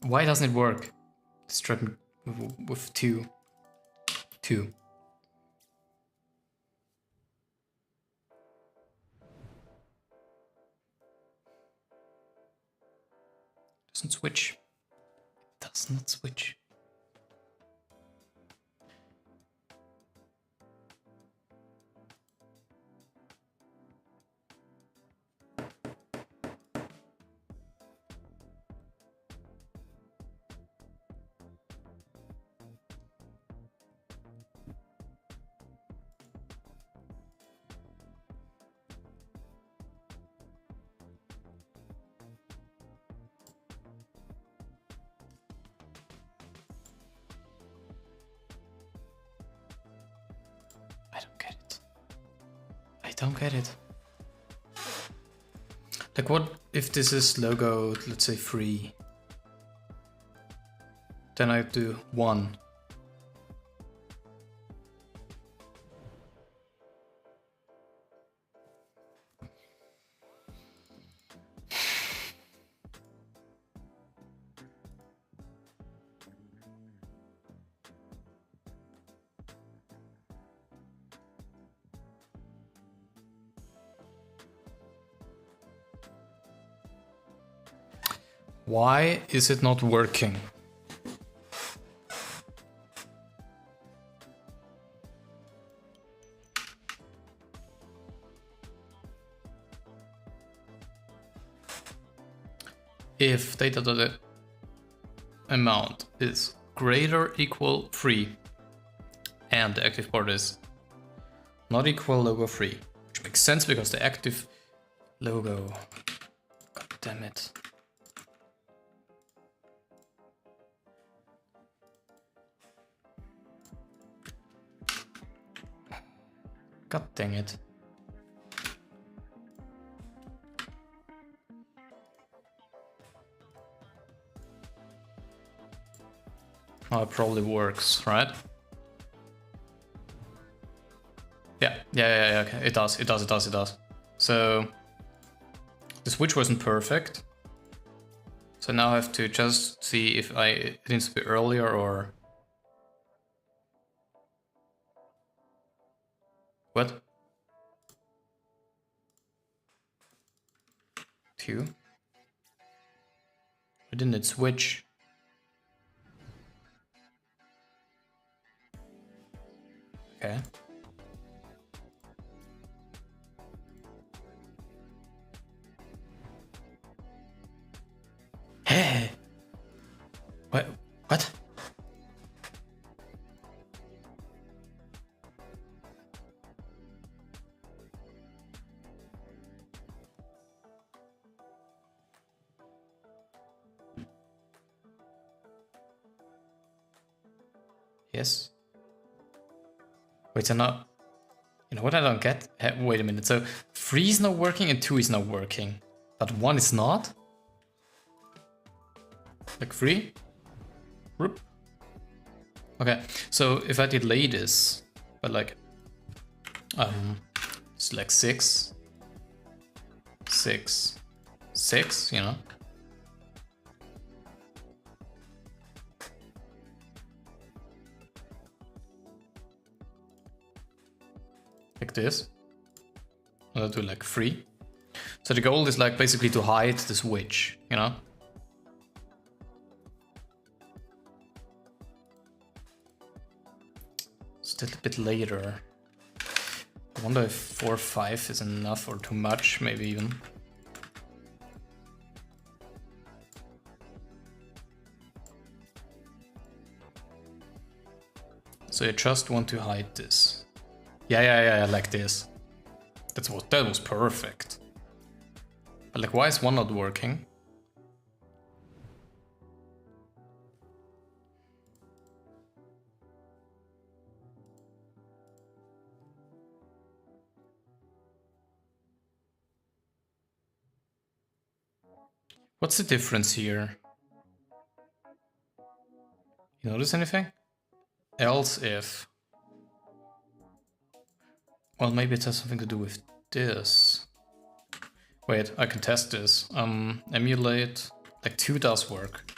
Why doesn't it work? Let's try with two. Doesn't switch. It does not switch. I don't get it. Like, what if this is logo, let's say 3? Then I do 1. Why is it not working? If data amount is greater equal free and the active part is not equal logo free, which makes sense because the active logo, god damn it. God dang it. Oh, it probably works, right? Yeah, okay. It does. So the switch wasn't perfect. So now I have to just see if it needs to be earlier or... What? 2? Why didn't it switch? Okay. Hey! What? What? Yes. Wait, so now... You know what I don't get? Wait a minute, so 3 is not working and 2 is not working. But 1 is not? Like 3? Whoop. Okay, so if I delay this, but like... it's like 6, 6, 6, you know? Like this. I'll do like 3. So the goal is like basically to hide the switch, you know? Still a bit later. I wonder if 4, 5 is enough or too much, maybe even. So you just want to hide this. Yeah, like this. That was perfect. But like, why is 1 not working? What's the difference here? You notice anything? Else if... Well, maybe it has something to do with this. Wait, I can test this. Emulate, like 2 does work.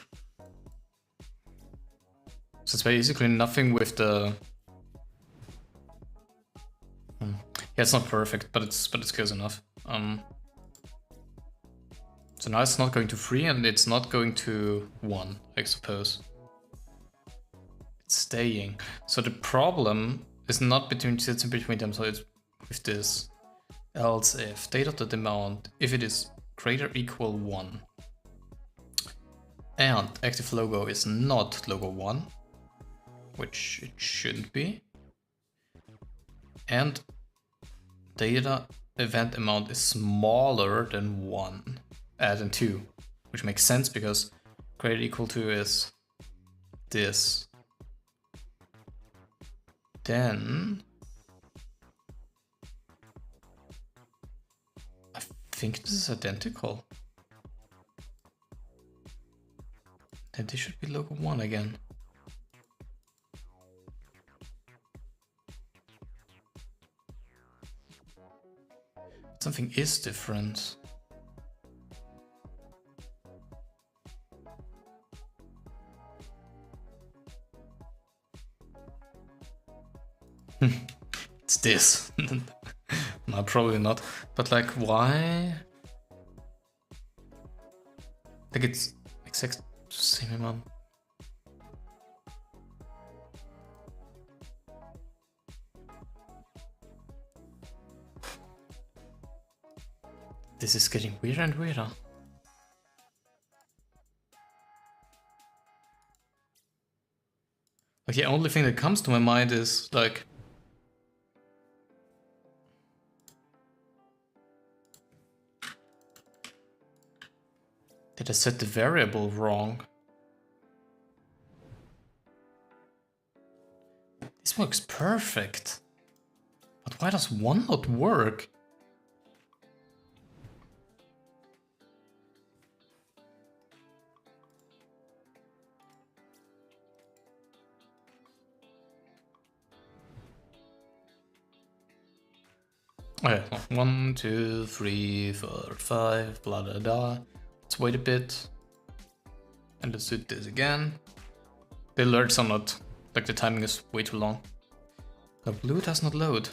So it's basically nothing with the... Yeah, it's not perfect, but it's close enough. So now it's not going to 3 and it's not going to 1, I suppose. It's staying. So the problem is not sits in between them, so it's with this. Else if data.amount, if it is greater equal 1 and active logo is not logo 1, which it shouldn't be, and data event amount is smaller than 1, than 2, which makes sense because greater equal to is this. Then I think this is identical. Then this should be logo 1 again. Something is different. It's this. No, probably not. But like, why? Like exact minimum. This is getting weirder and weirder. Like, the only thing that comes to my mind is, like... Did I set the variable wrong? This works perfect. But why does one not work? Okay, 1, 2, 3, 4, 5, blah blah blah. Let's wait a bit. And let's do this again. The alerts are not, like the timing is way too long. The blue does not load.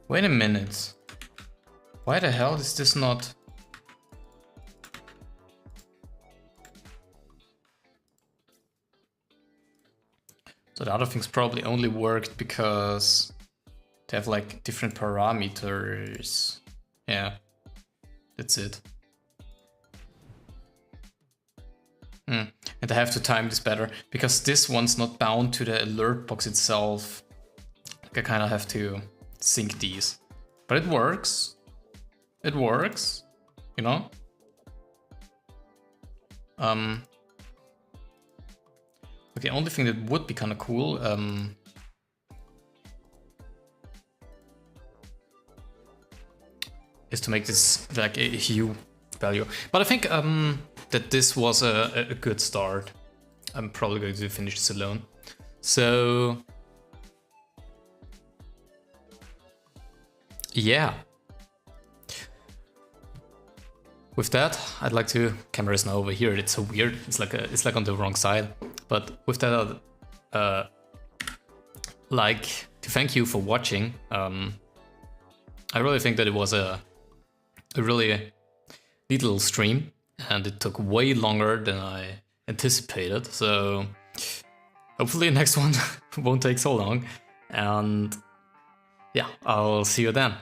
Wait a minute. Why the hell is this not? So the other things probably only worked because they have like different parameters. Yeah, that's it. And I have to time this better because this one's not bound to the alert box itself. Like I kind of have to sync these, but it works. It works, you know? Okay, only thing that would be kind of cool, is to make this like a hue value. But I think that this was a good start. I'm probably going to finish this alone. So yeah. With that, I'd like to. Camera is now over here. It's so weird. It's like on the wrong side. But with that, like to thank you for watching. I really think that it was a really neat little stream, and it took way longer than I anticipated. So hopefully the next one won't take so long. And yeah, I'll see you then.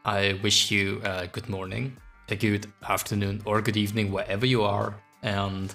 I wish you a good morning, a good afternoon, or good evening, wherever you are. And